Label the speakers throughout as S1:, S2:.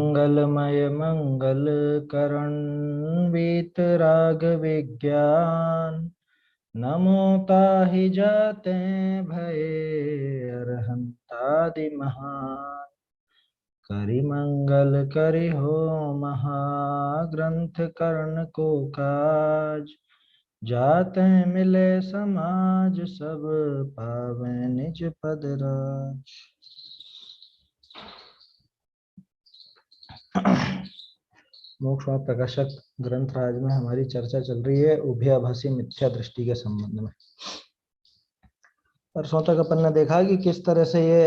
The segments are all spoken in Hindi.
S1: मंगलमय मंगल करण वीतराग विज्ञान। नमो ताहि जाते भये अरहंतादि महान। करि मंगल करि हो महाग्रंथ कर्ण को काज। जाते मिले समाज सब पावे निज पद राज। मोक्ष व प्रकाशक ग्रंथराज में हमारी चर्चा चल रही है उभयाभासी मिथ्या दृष्टि के संबंध में। परसों तक अपन ने देखा कि किस तरह से ये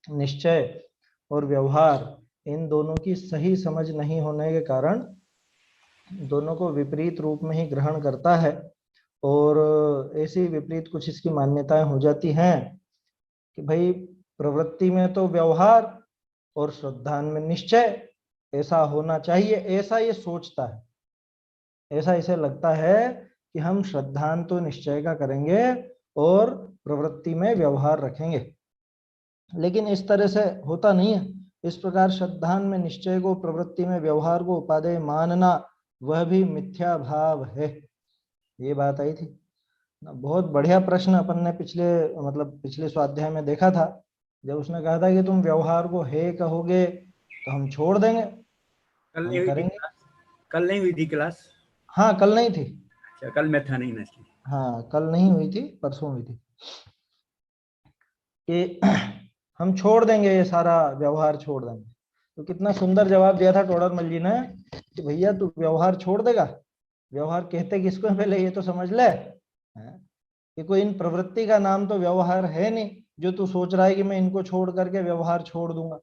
S1: निश्चय और व्यवहार इन दोनों की सही समझ नहीं होने के कारण दोनों को विपरीत रूप में ही ग्रहण करता है और ऐसी विपरीत कुछ इसकी मान्यताएं हो जाती हैं कि भाई प्रवृत्ति में तो व्यवहार और श्रद्धान में निश्चय ऐसा होना चाहिए, ऐसा ये सोचता है। ऐसा इसे लगता है कि हम श्रद्धान तो निश्चय का करेंगे और प्रवृत्ति में व्यवहार रखेंगे, लेकिन इस तरह से होता नहीं है। इस प्रकार श्रद्धान में निश्चय को, प्रवृत्ति में व्यवहार को उपादेय मानना वह भी मिथ्या भाव है। ये बात आई थी। बहुत बढ़िया प्रश्न अपन ने पिछले स्वाध्याय में देखा था, जब उसने कहा था कि तुम व्यवहार को है कहोगे तो हम छोड़ देंगे,
S2: कल नहीं हुई थी क्लास? कल नहीं हुई थी क्लास?
S1: हाँ कल नहीं थी।
S2: अच्छा, कल मैं था नहीं ना इसलिए।
S1: हाँ कल नहीं हुई थी, परसों हुई थी कि हम छोड़ देंगे, ये सारा व्यवहार छोड़ देंगे। तो कितना सुंदर जवाब दिया था टोडरमल जी ने कि भैया तू व्यवहार छोड़ देगा। व्यवहार कहते किसको है पहले ये तो समझ ले कि कोई इन प्रवृत्ति का नाम तो व्यवहार है नहीं जो तू सोच रहा है कि मैं इनको छोड़ करके व्यवहार छोड़ दूंगा।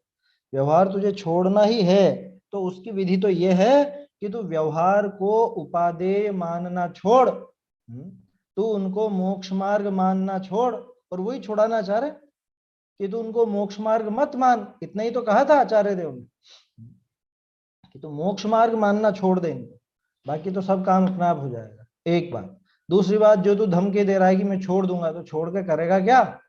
S1: व्यवहार तुझे छोड़ना ही है तो उसकी विधि तो ये है कि तू व्यवहार को उपादेय मानना छोड़, तू उनको मोक्ष मार्ग मानना छोड़। और वही छुड़ाना चाह रहे कि तू उनको मोक्ष मार्ग मत मान। इतना ही तो कहा था आचार्य देव ने कि तू मोक्ष मार्ग मानना छोड़ दे इनको, बाकी तो सब काम अपने आप हो जाएगा। एक बात। दूसरी बात, जो तू धमकी दे रहा है कि मैं छोड़ दूंगा, तो छोड़ के करेगा क्या?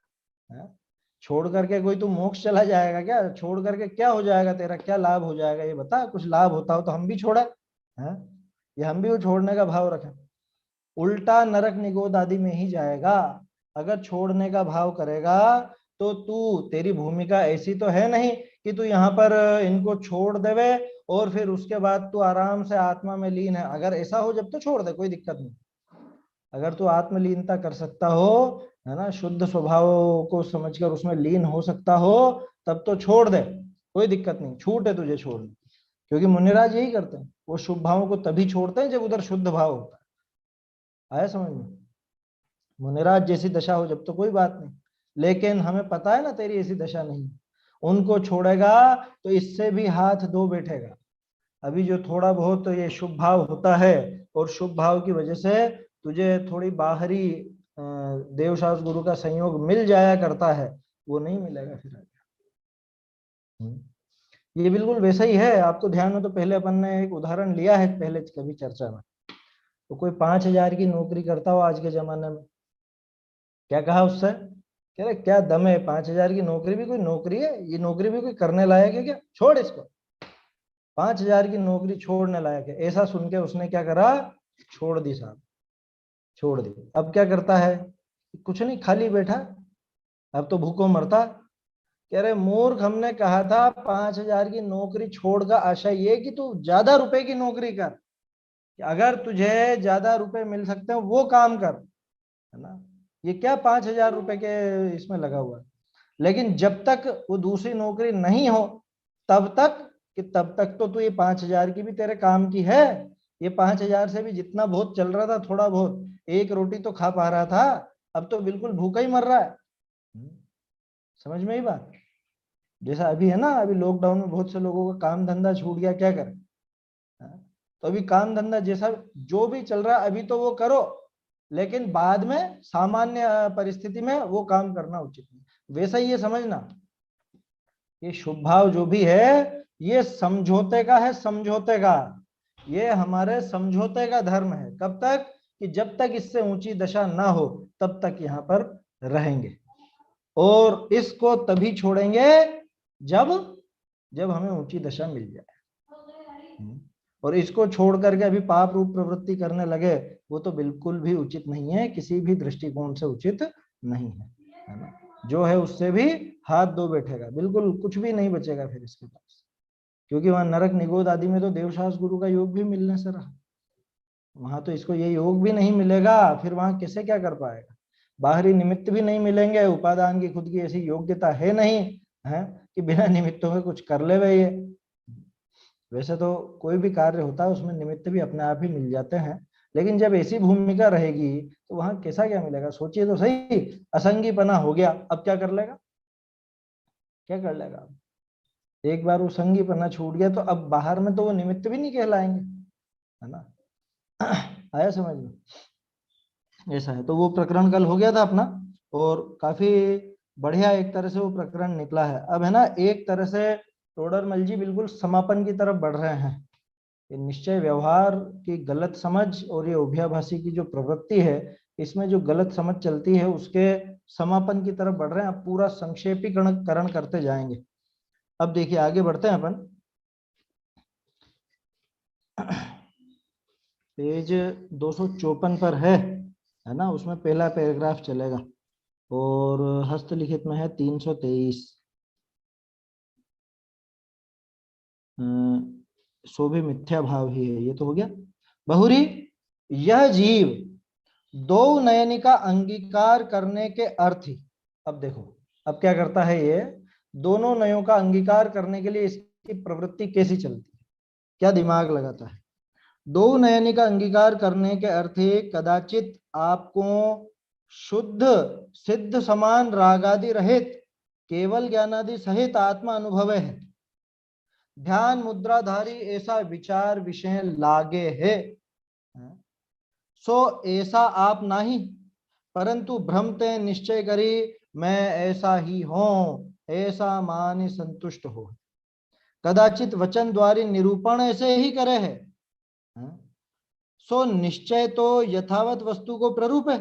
S1: छोड़ करके कोई तू मोक्ष चला जाएगा क्या? छोड़ करके क्या हो जाएगा, तेरा क्या लाभ हो जाएगा ये बता। कुछ लाभ होता हो तो हम भी छोड़ा है, ये हम भी वो छोड़ने का भाव रखें। उल्टा नरक निगोद आदि में ही जाएगा। अगर छोड़ने का भाव करेगा तो तेरी भूमिका ऐसी तो है नहीं कि तू यहाँ पर इनको छोड़ देवे और फिर उसके बाद तू आराम से आत्मा में लीन है। अगर ऐसा हो जब तो छोड़ दे, कोई दिक्कत नहीं। अगर तू आत्मलीनता कर सकता हो, है ना, शुद्ध स्वभाव को समझकर उसमें लीन हो सकता हो, तब तो छोड़ दे, कोई दिक्कत नहीं, छूट है तुझे छोड़ने। क्योंकि मुनिराज यही करते हैं, वो शुभ भावों को तभी छोड़ते हैं जब उधर शुद्ध भाव होता है। आया समझ में? मुनिराज जैसी दशा हो जब तो कोई बात नहीं, लेकिन हमें पता है ना तेरी ऐसी दशा नहीं। उनको छोड़ेगा तो इससे भी हाथ धो बैठेगा। अभी जो थोड़ा बहुत तो ये शुभ भाव होता है और शुभ भाव की वजह से तुझे थोड़ी बाहरी देवशास्त्र गुरु का संयोग मिल जाया करता है, वो नहीं मिलेगा फिर आगे। ये बिल्कुल वैसा ही है। आपको ध्यान हो तो पहले अपन ने एक उदाहरण लिया है पहले कभी चर्चा में। तो कोई 5,000 की नौकरी करता हो आज के जमाने में, क्या कहा उससे? कह रहे क्या दम है, 5,000 की नौकरी भी कोई नौकरी है? ये नौकरी भी कोई करने लायक है क्या? छोड़ इसको। 5,000 की नौकरी छोड़ने लायक है, ऐसा सुन के उसने क्या करा? छोड़ दी साहब, छोड़ दी। अब क्या करता है? कुछ नहीं, खाली बैठा, अब तो भूखों मरता। कह रहे मूर्ख, हमने कहा था 5,000 की नौकरी छोड़ का आशय ये कि तू ज्यादा रुपए की नौकरी कर, अगर तुझे ज्यादा रुपए मिल सकते हैं वो काम कर, है ना। ये क्या 5,000 रुपए के इसमें लगा हुआ है। लेकिन जब तक वो दूसरी नौकरी नहीं हो तब तक तो तू ये 5,000 की भी तेरे काम की है। ये 5,000 से भी जितना बहुत चल रहा था, थोड़ा बहुत एक रोटी तो खा पा रहा था, अब तो बिल्कुल भूखा ही मर रहा है। समझ में ही बात? जैसा अभी है ना, अभी लॉकडाउन में बहुत से लोगों का काम धंधा छूट गया, क्या करें? तो अभी काम धंधा जैसा जो भी चल रहा है अभी तो वो करो, लेकिन बाद में सामान्य परिस्थिति में वो काम करना उचित नहीं। वैसा ही ये समझना, ये शुभ भाव जो भी है ये समझौते का है, समझौते का। ये हमारे समझौते का धर्म है। कब तक? कि जब तक इससे ऊंची दशा ना हो तब तक यहाँ पर रहेंगे, और इसको तभी छोड़ेंगे जब जब हमें ऊंची दशा मिल जाए। और इसको छोड़ करके अभी पाप रूप प्रवृत्ति करने लगे, वो तो बिल्कुल भी उचित नहीं है, किसी भी दृष्टिकोण से उचित नहीं है ना। जो है उससे भी हाथ धो बैठेगा, बिल्कुल कुछ भी नहीं बचेगा फिर इसके पास, क्योंकि वहां नरक निगोद आदि में तो देवशास गुरु का योग भी मिलने से रहा, वहां तो इसको ये योग भी नहीं मिलेगा, फिर वहां कैसे क्या कर पाएगा। बाहरी निमित्त भी नहीं मिलेंगे, उपादान की खुद की ऐसी योग्यता है नहीं है कि बिना निमित्तों के कुछ कर ले ये। वैसे तो कोई भी कार्य होता है उसमें निमित्त भी अपने आप ही मिल जाते हैं, लेकिन जब ऐसी भूमिका रहेगी तो वहां कैसा क्या मिलेगा, सोचिए तो सही। असंगीपना हो गया, अब क्या कर लेगा, क्या कर लेगा। एक बार वो संगीपना छूट गया तो अब बाहर में तो वो निमित्त भी नहीं कहलाएंगे, है ना। आया समझ में, ऐसा है। तो वो प्रकरण कल हो गया था अपना, और काफी बढ़िया एक तरह से वो प्रकरण निकला है। अब है ना, एक तरह से टोडरमल जी बिल्कुल समापन की तरफ बढ़ रहे हैं। ये निश्चय व्यवहार की गलत समझ और ये उभयाभासी की जो प्रवृत्ति है, इसमें जो गलत समझ चलती है उसके समापन की तरफ बढ़ रहे हैं। अब पूरा संक्षेपीकरण करते जाएंगे। अब देखिए आगे बढ़ते हैं अपन, पेज 254 पर है ना, उसमें पहला पैराग्राफ चलेगा, और हस्तलिखित में है 323। सो भी मिथ्या भाव ही है, ये तो हो गया। बहुरी, यह जीव दो नयनी का अंगीकार करने के अर्थ ही, अब देखो अब क्या करता है ये, दोनों नयों का अंगीकार करने के लिए इसकी प्रवृत्ति कैसी चलती है, क्या दिमाग लगाता है। दो नयनी का अंगीकार करने के अर्थ ही कदाचित आपको शुद्ध सिद्ध समान रागादि रहित केवल ज्ञानादि सहित आत्मा अनुभव है। ध्यान मुद्राधारी ऐसा विचार विषय लागे है, सो ऐसा आप नहीं, परंतु भ्रमते निश्चय करी मैं ऐसा ही हूं, ऐसा मान संतुष्ट हो। कदाचित वचन द्वारी निरूपण ऐसे ही करे है, सो निश्चय तो यथावत वस्तु को प्ररूप है।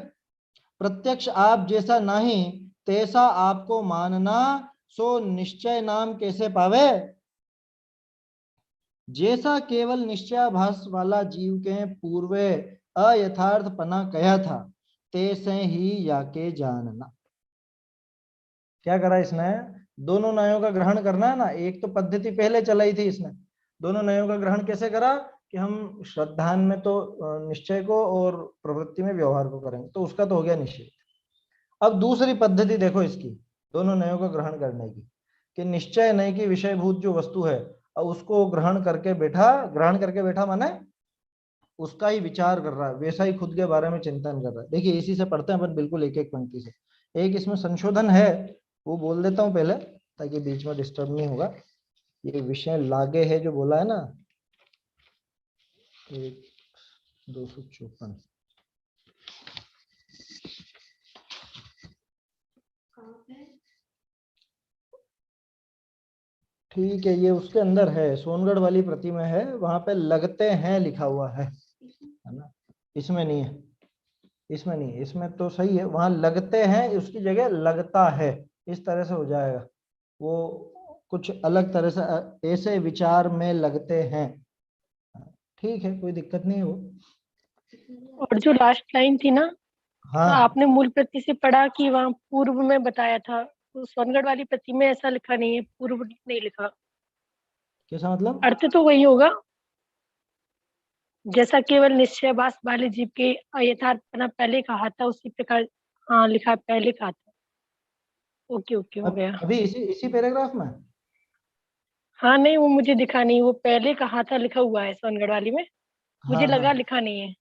S1: प्रत्यक्ष आप जैसा नहीं तैसा आपको मानना, सो निश्चय नाम कैसे पावे। जैसा केवल निश्चयाभास वाला जीव के पूर्वे अयथार्थ पना कहा था, तैसे ही याके जानना। क्या करा इसने, दोनों न्यायों का ग्रहण करना है ना, एक तो पद्धति पहले चलाई थी इसने, दोनों न्यायों का ग्रहण कैसे करा कि हम श्रद्धान में तो निश्चय को और प्रवृत्ति में व्यवहार को करेंगे, तो उसका तो हो गया निश्चय। अब दूसरी पद्धति देखो इसकी, दोनों न्यायों का ग्रहण करने की, कि निश्चय नहीं की विषयभूत जो वस्तु है उसको ग्रहण करके बैठा माने उसका ही विचार कर रहा है, वैसा ही खुद के बारे में चिंतन कर रहा है। देखिए इसी से पढ़ते हैं अपन बिल्कुल एक एक पंक्ति से। एक इसमें संशोधन है, वो बोल देता हूं पहले ताकि बीच में डिस्टर्ब नहीं होगा। ये विषय लागे है जो बोला है ना, 254, ठीक है, ये उसके अंदर है, सोनगढ़ वाली प्रति में है, वहां पे लगते हैं लिखा हुआ है ना, इसमें नहीं है, इसमें नहीं, इसमें तो सही है, वहां लगते हैं उसकी जगह लगता है, इस तरह से हो जाएगा। वो कुछ अलग तरह से ऐसे विचार में लगते हैं, ठीक है कोई दिक्कत नहीं है वो।
S3: और जो लास्ट लाइन थी ना,
S1: हाँ
S3: आपने मूल प्रति से पढ़ा कि वहाँ पूर्व में बताया था, तो सोनगढ़ वाली प्रति में ऐसा लिखा नहीं है, पूर्व नहीं लिखा।
S1: कैसा मतलब,
S3: अर्थ तो वही होगा, जैसा केवल निश्चयभास वाले जीव के अयथार्थपना पहले कहा था उसी प्रकार। हाँ लिखा, पहले कहा था। ओके ओके हो गया।
S1: अभी इसी इसी पैराग्राफ में।
S3: हाँ नहीं, वो मुझे दिखा नहीं, वो पहले कहा था लिखा हुआ है सोनगढ़ वाली में, मुझे
S1: हाँ
S3: लगा
S1: हाँ,
S3: लिखा नहीं है।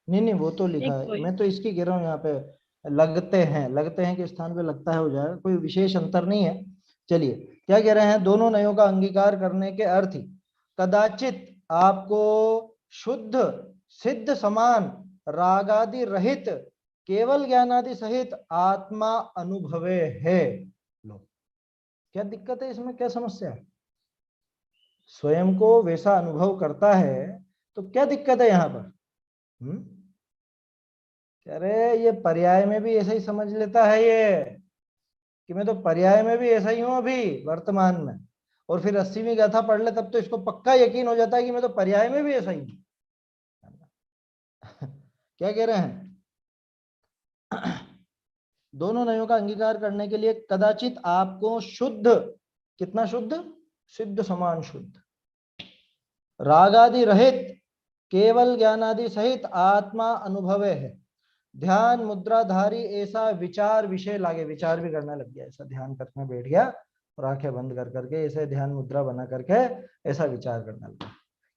S1: नहीं नहीं वो तो लिखा
S3: एक
S1: है,
S3: कोई
S1: मैं तो इसकी कह रहा हूँ यहाँ पे लगते हैं के स्थान पे लगता है हो जाएगा, कोई विशेष अंतर नहीं है। चलिए क्या कह रहे हैं, दोनों नयों का अंगीकार करने के अर्थ ही कदाचित आपको शुद्ध सिद्ध समान रागादि रहित केवल ज्ञानादि सहित आत्मा अनुभवे है। लो क्या दिक्कत है इसमें, क्या समस्या है, स्वयं को वैसा अनुभव करता है तो क्या दिक्कत है यहाँ पर। अरे ये पर्याय में भी ऐसे ही समझ लेता है ये, कि मैं तो पर्याय में भी ऐसा ही हूं अभी वर्तमान में, और फिर 80वीं गाथा पढ़ ले तब तो इसको पक्का यकीन हो जाता है कि मैं तो पर्याय में भी ऐसा ही हूं। क्या कह रहे हैं? दोनों नयों का अंगीकार करने के लिए कदाचित आपको शुद्ध, कितना शुद्ध? सिद्ध समान शुद्ध, रागादि रहित, केवल ज्ञानादि सहित आत्मा अनुभवे है, ध्यान मुद्राधारी ऐसा विचार विषय लागे। विचार भी करने लग गया, ऐसा ध्यान करने बैठ गया और आंखें बंद कर करके ऐसे ध्यान मुद्रा बना करके ऐसा विचार करने लगा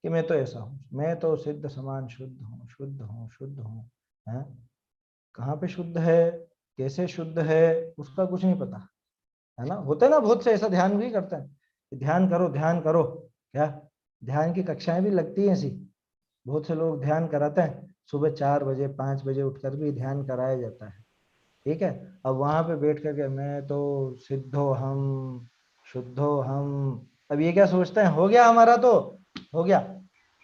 S1: कि मैं तो ऐसा हूँ, मैं तो सिद्ध समान शुद्ध हूँ, शुद्ध हूँ, शुद्ध हूँ। है कहाँ पे शुद्ध है, कैसे शुद्ध है, उसका कुछ नहीं पता, है ना। होते ना बहुत से ऐसा ध्यान भी करते हैं कि ध्यान करो ध्यान करो, क्या ध्यान की कक्षाएं भी लगती हैं ऐसी, बहुत से लोग ध्यान कराते हैं, सुबह 4 बजे 5 बजे उठकर भी ध्यान कराया जाता है, ठीक है। अब वहां पे बैठ करके मैं तो सिद्धो हम, शुद्धो हम, अब ये क्या सोचते हैं, हो गया हमारा तो हो गया,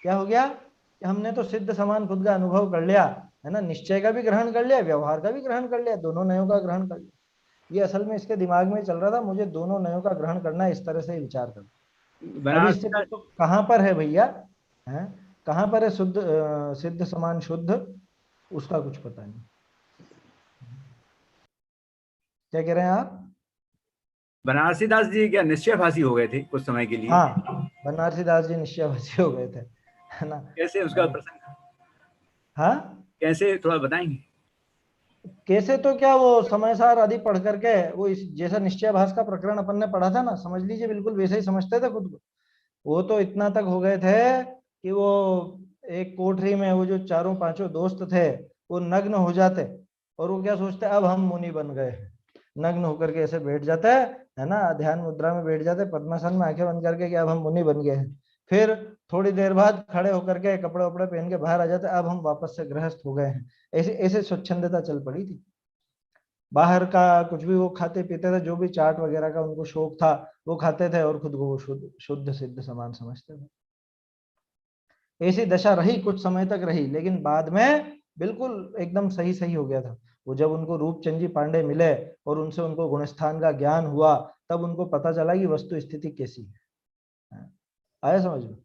S1: क्या हो गया कि हमने तो सिद्ध समान खुद का अनुभव कर लिया, है ना, निश्चय का भी ग्रहण कर लिया, व्यवहार का भी ग्रहण कर लिया, दोनों नयों का ग्रहण कर लिया। ये असल में इसके दिमाग में चल रहा था, मुझे दोनों नयों का ग्रहण करना है, इस तरह से विचार करना। अभी इससे तो कहां पर है भैया, है कहां पर है शुद्ध सिद्ध समान शुद्ध, उसका कुछ पता नहीं। क्या कह रहे हैं आप?
S2: बनारसी दास जी क्या निश्चयभाषी हो गए थे कुछ समय के लिए?
S1: हाँ, बनारसी दास जी निश्चयभाषी हो गए थे, है ना।
S2: कैसे उसका प्रसंग?
S1: हाँ,
S2: कैसे, थोड़ा बताएंगे?
S1: कैसे तो क्या, वो समय सार आदि पढ़ करके, वो इस जैसा निश्चयभास का प्रकरण अपन ने पढ़ा था ना, समझ लीजिए बिल्कुल वैसे ही समझते थे खुद को। वो तो इतना तक हो गए थे कि वो एक कोठरी में वो जो चारों पांचों दोस्त थे वो नग्न हो जाते, और वो क्या सोचते, अब हम मुनि बन गए, नग्न होकर के ऐसे बैठ जाते है ना, ध्यान मुद्रा में बैठ जाते पद्मासन में आंखें बंद करके कि अब हम मुनि बन गए हैं। फिर थोड़ी देर बाद खड़े होकर के कपड़े वपड़े पहन के बाहर आ जाते, अब हम वापस से गृहस्थ हो गए हैं। ऐसे ऐसे स्वच्छंदता चल पड़ी थी। बाहर का कुछ भी वो खाते पीते थे, जो भी चाट वगैरह का उनको शौक था वो खाते थे, और खुद को वो शुद्ध शुद्ध सिद्ध समान समझते थे। ऐसी दशा रही, कुछ समय तक रही, लेकिन बाद में बिल्कुल एकदम सही सही हो गया था। वो जब उनको रूपचंद जी पांडे मिले और उनसे उनको गुणस्थान का ज्ञान हुआ, तब उनको पता चला कि वस्तु स्थिति कैसी है। आया समझ में?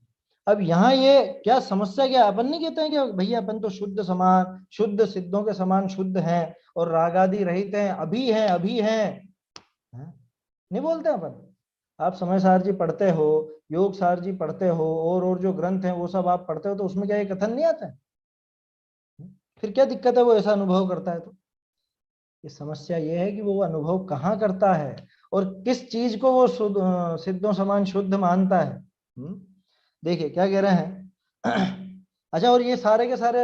S1: अब यहाँ ये क्या समस्या, क्या अपन नहीं कहते हैं कि भैया अपन तो शुद्ध समान शुद्ध सिद्धों के समान शुद्ध हैं और रागादि रहित हैं, अभी हैं अभी हैं, नहीं बोलते अपन? आप समय सार जी पढ़ते हो, योग सार जी पढ़ते हो, और जो ग्रंथ हैं वो सब आप पढ़ते हो, तो उसमें क्या ये कथन नहीं आता है? फिर क्या दिक्कत है वो ऐसा अनुभव करता है तो? ये समस्या ये है कि वो अनुभव कहाँ करता है और किस चीज को वो सिद्धों समान शुद्ध मानता है। देखिए क्या कह रहे हैं। अच्छा, और ये सारे के सारे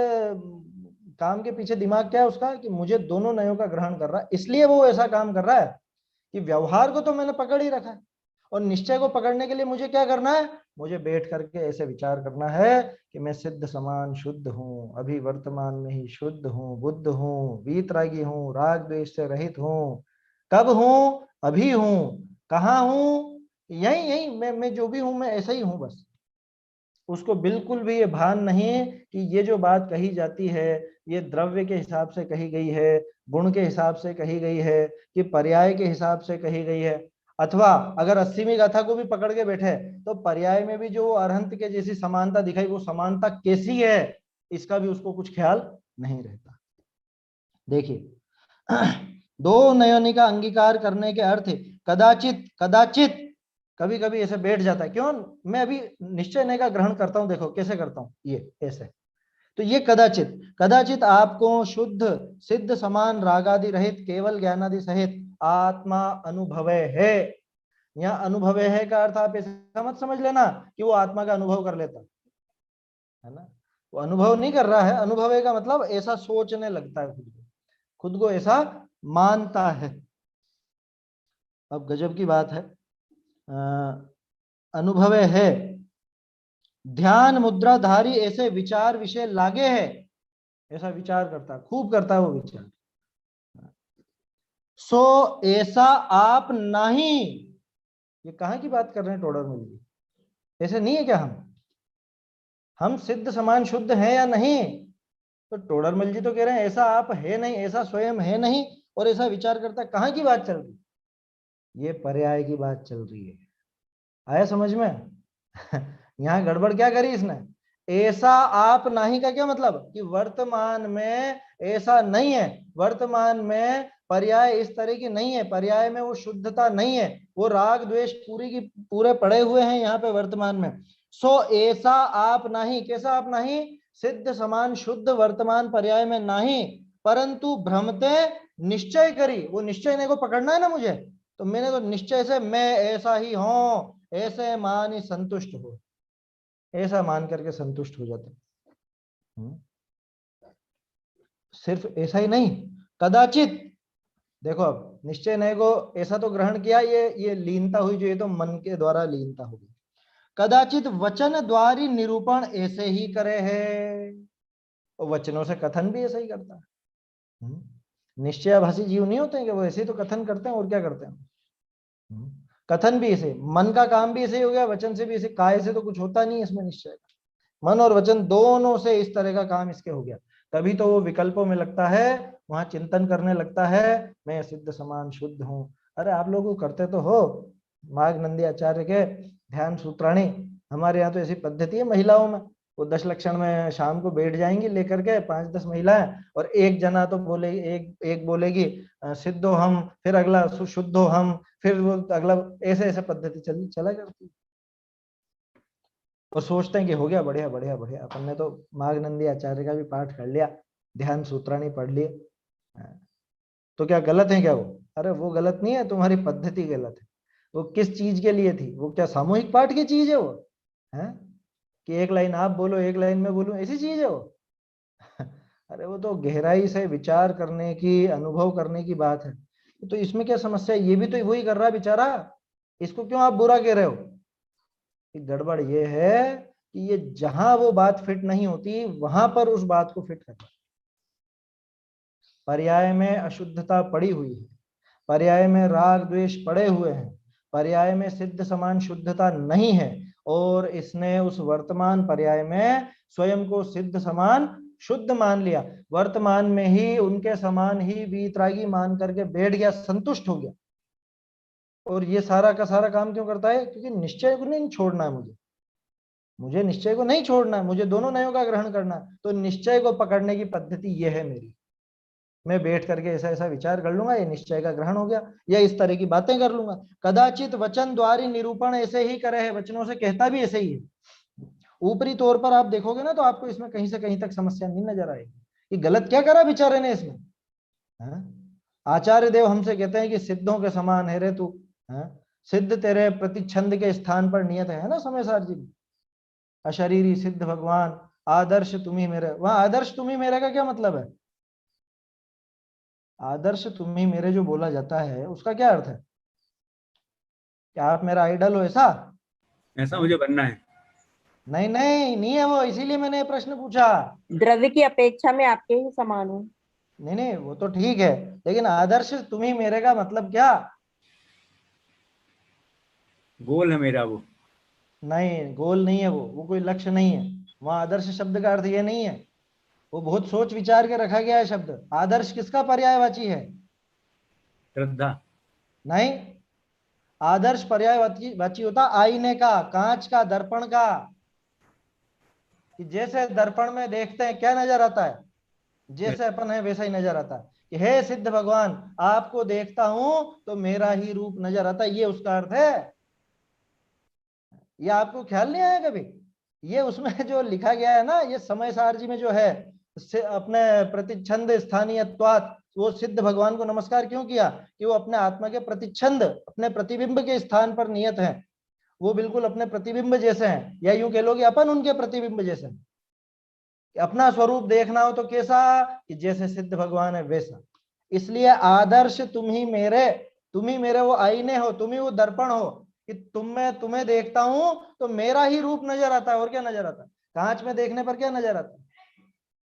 S1: काम के पीछे दिमाग क्या है उसका, कि मुझे दोनों नयों का ग्रहण कर रहा है, इसलिए वो ऐसा काम कर रहा है कि व्यवहार को तो मैंने पकड़ ही रखा है, और निश्चय को पकड़ने के लिए मुझे क्या करना है, मुझे बैठ करके ऐसे विचार करना है कि मैं सिद्ध समान शुद्ध हूँ, अभी वर्तमान में ही शुद्ध हूँ, बुद्ध हूँ, वीतरागी हूँ, राग द्वेष से रहित हूँ। कब हूँ? अभी हूँ। कहाँ हूँ? यही यही मैं जो भी हूँ मैं ऐसा ही हूँ बस। उसको बिल्कुल भी ये भान नहीं कि ये जो बात कही जाती है ये द्रव्य के हिसाब से कही गई है, गुण के हिसाब से कही गई है, कि पर्याय के हिसाब से कही गई है, अथवा अगर 80वीं गाथा को भी पकड़ के बैठे तो पर्याय में भी जो अरहंत के जैसी समानता दिखाई, वो समानता कैसी है इसका भी उसको कुछ ख्याल नहीं रहता। देखिए दो नयनी का अंगीकार करने के अर्थ कदाचित कदाचित कभी कभी ऐसे बैठ जाता है, क्यों, मैं अभी निश्चय नय का ग्रहण करता हूं, देखो कैसे करता हूं, ये ऐसे, तो ये कदाचित कदाचित आपको शुद्ध सिद्ध समान रागादि रहित केवल ज्ञानादि सहित आत्मा अनुभव है। यहाँ अनुभव है का अर्थ आप ऐसा मत समझ लेना कि वो आत्मा का अनुभव कर लेता है ना, वो अनुभव नहीं कर रहा है। अनुभव का मतलब ऐसा सोचने लगता है, खुद को ऐसा मानता है। अब गजब की बात है, अनुभव है, ध्यान मुद्राधारी ऐसे विचार विषय लागे है, ऐसा विचार करता है, खूब करता है वो विचार। सो ऐसा आप नहीं, ये कहां की बात कर रहे हैं टोडर मल जी, ऐसे नहीं है क्या हम सिद्ध समान शुद्ध हैं या नहीं? तो टोडरमल जी तो कह रहे हैं ऐसा आप है नहीं, ऐसा स्वयं है नहीं, और ऐसा विचार करता है, कहां की बात चल रही? ये पर्याय की बात चल रही है। आया समझ में? यहाँ गड़बड़ क्या करी इसने? ऐसा आप नहीं का क्या मतलब कि वर्तमान में ऐसा नहीं है, वर्तमान में पर्याय इस तरह की नहीं है, पर्याय में वो शुद्धता नहीं है, वो राग द्वेष पूरी की पूरे पड़े हुए हैं यहाँ पे वर्तमान में। सो ऐसा आप नहीं, कैसा आप नहीं? सिद्ध समान शुद्ध वर्तमान पर्याय में नहीं, परंतु भ्रमते निश्चय करी। वो निश्चय ने को पकड़ना है ना मुझे, तो मैंने तो निश्चय से मैं ऐसा ही हूं ऐसे मान ही संतुष्ट हो, ऐसा मान करके संतुष्ट हो जाते। सिर्फ ऐसा ही नहीं, कदाचित देखो अब निश्चय नहीं को ऐसा तो ग्रहण किया, ये लीनता हुई जो, ये तो मन के द्वारा लीनता होगी। कदाचित वचन द्वारी निरूपण ऐसे ही करे है, वचनों से कथन भी ऐसा ही करता है। निश्चयाभासी जीव नहीं होते हैं कि वो ऐसे ही तो कथन करते हैं, और क्या करते हैं? कथन भी ऐसे, मन का काम भी ऐसे ही हो गया, वचन से भी ऐसे, काय से तो कुछ होता नहीं इसमें निश्चय का, मन और वचन दोनों से इस तरह का काम इसके हो गया। तभी तो वो विकल्पों में लगता है, वहां चिंतन करने लगता है, मैं सिद्ध समान शुद्ध हूं। अरे आप लोग करते तो हो, माघ नंदी आचार्य के ध्यान सूत्राणी, हमारे यहाँ तो ऐसी पद्धति है महिलाओं में, वो 10 लक्षण में शाम को बैठ जाएंगी लेकर के 5-10 महिलाएं, और एक जना तो बोले एक बोलेगी सिद्धो हम, फिर अगला शुद्धो हम, फिर वो अगला, ऐसे ऐसे पद्धति चला करती है। और सोचते हैं कि हो गया, बढ़िया बढ़िया बढ़िया, अपन ने तो माघ नंदी आचार्य का भी पाठ कर लिया, ध्यान सूत्राणी पढ़ लिए, तो क्या गलत है क्या वो? अरे वो गलत नहीं है, तुम्हारी पद्धति गलत है। वो किस चीज के लिए थी? वो क्या सामूहिक पाठ की चीज है वो? है कि एक लाइन आप बोलो एक लाइन में बोलूं, ऐसी चीज है वो? अरे वो तो गहराई से विचार करने की, अनुभव करने की बात है। तो इसमें क्या समस्या है? ये भी तो वही कर रहा है बेचारा, इसको क्यों आप बुरा कह रहे हो? गड़बड़ ये है कि ये जहां वो बात फिट नहीं होती वहां पर उस बात को फिट करता है। पर्याय में अशुद्धता पड़ी हुई है, पर्याय में राग द्वेष पड़े हुए हैं, पर्याय में सिद्ध समान शुद्धता नहीं है, और इसने उस वर्तमान पर्याय में स्वयं को सिद्ध समान शुद्ध मान लिया, वर्तमान में ही उनके समान ही वीतरागी मान करके बैठ गया, संतुष्ट हो गया। और ये सारा का सारा काम क्यों करता है? क्योंकि निश्चय को नहीं छोड़ना है मुझे निश्चय को नहीं छोड़ना है, मुझे दोनों नयों का ग्रहण करना है। तो निश्चय को पकड़ने की पद्धति ये है मेरी, मैं बैठ करके ऐसा ऐसा विचार कर लूंगा, ये निश्चय का ग्रहण हो गया, या इस तरह की बातें कर लूंगा। कदाचित वचन द्वारी निरूपण ऐसे ही करे है, वचनों से कहता भी ऐसे ही है। ऊपरी तौर पर आप देखोगे ना तो आपको इसमें कहीं से कहीं तक समस्या नहीं नजर आएगी कि गलत क्या करा बेचारे ने इसमें। आचार्य देव हमसे कहते हैं कि सिद्धों के समान है रे तू, सिद्ध तेरे प्रतिच्छंद के स्थान पर नियत है ना समय सार जी। अशरीरी सिद्ध भगवान आदर्श तुम्ही मेरे, वहां आदर्श तुम्ही मेरे का क्या मतलब है? आदर्श तुम्ही मेरे जो बोला जाता है उसका क्या अर्थ है? क्या आप मेरा आइडल हो
S2: ऐसा मुझे बनना है?
S1: नहीं नहीं नहीं है वो, इसीलिए मैंने ये प्रश्न पूछा।
S4: द्रव्य की अपेक्षा में आपके ही समान हूँ।
S1: नहीं नहीं वो तो ठीक है, लेकिन आदर्श तुम्ही मेरे का मतलब क्या?
S2: गोल है मेरा वो।
S1: नहीं गोल नहीं है वो कोई लक्ष्य नहीं है। वहां आदर्श शब्द का अर्थ ये नहीं है, वो बहुत सोच विचार के रखा गया है शब्द। आदर्श किसका पर्यायवाची है?
S2: श्रद्धा।
S1: नहीं, आदर्श पर्यायवाची होता आईने का, कांच का, दर्पण का। कि जैसे दर्पण में देखते हैं क्या नजर आता है? जैसे अपन है वैसा ही नजर आता है। कि हे सिद्ध भगवान आपको देखता हूं तो मेरा ही रूप नजर आता है, ये उसका अर्थ है। ये आपको ख्याल नहीं आया कभी? ये उसमें जो लिखा गया है ना, ये समय सारजी में जो है, अपने प्रतिच्छंद स्थानीयत्वात्, वो सिद्ध भगवान को नमस्कार क्यों किया? कि वो अपने आत्मा के प्रतिच्छंद, अपने प्रतिबिंब के स्थान पर नियत है, वो बिल्कुल अपने प्रतिबिंब जैसे हैं, या यूं कह लो कि अपन उनके प्रतिबिंब जैसे हैं। अपना स्वरूप देखना हो तो कैसा? कि जैसे सिद्ध भगवान है वैसा। इसलिए आदर्श तुम ही मेरे वो आईने हो, तुम ही वो दर्पण हो कि तुम्हें देखता हूं तो मेरा ही रूप नजर आता है। और क्या नजर आता है? कांच में देखने पर क्या नजर आता है?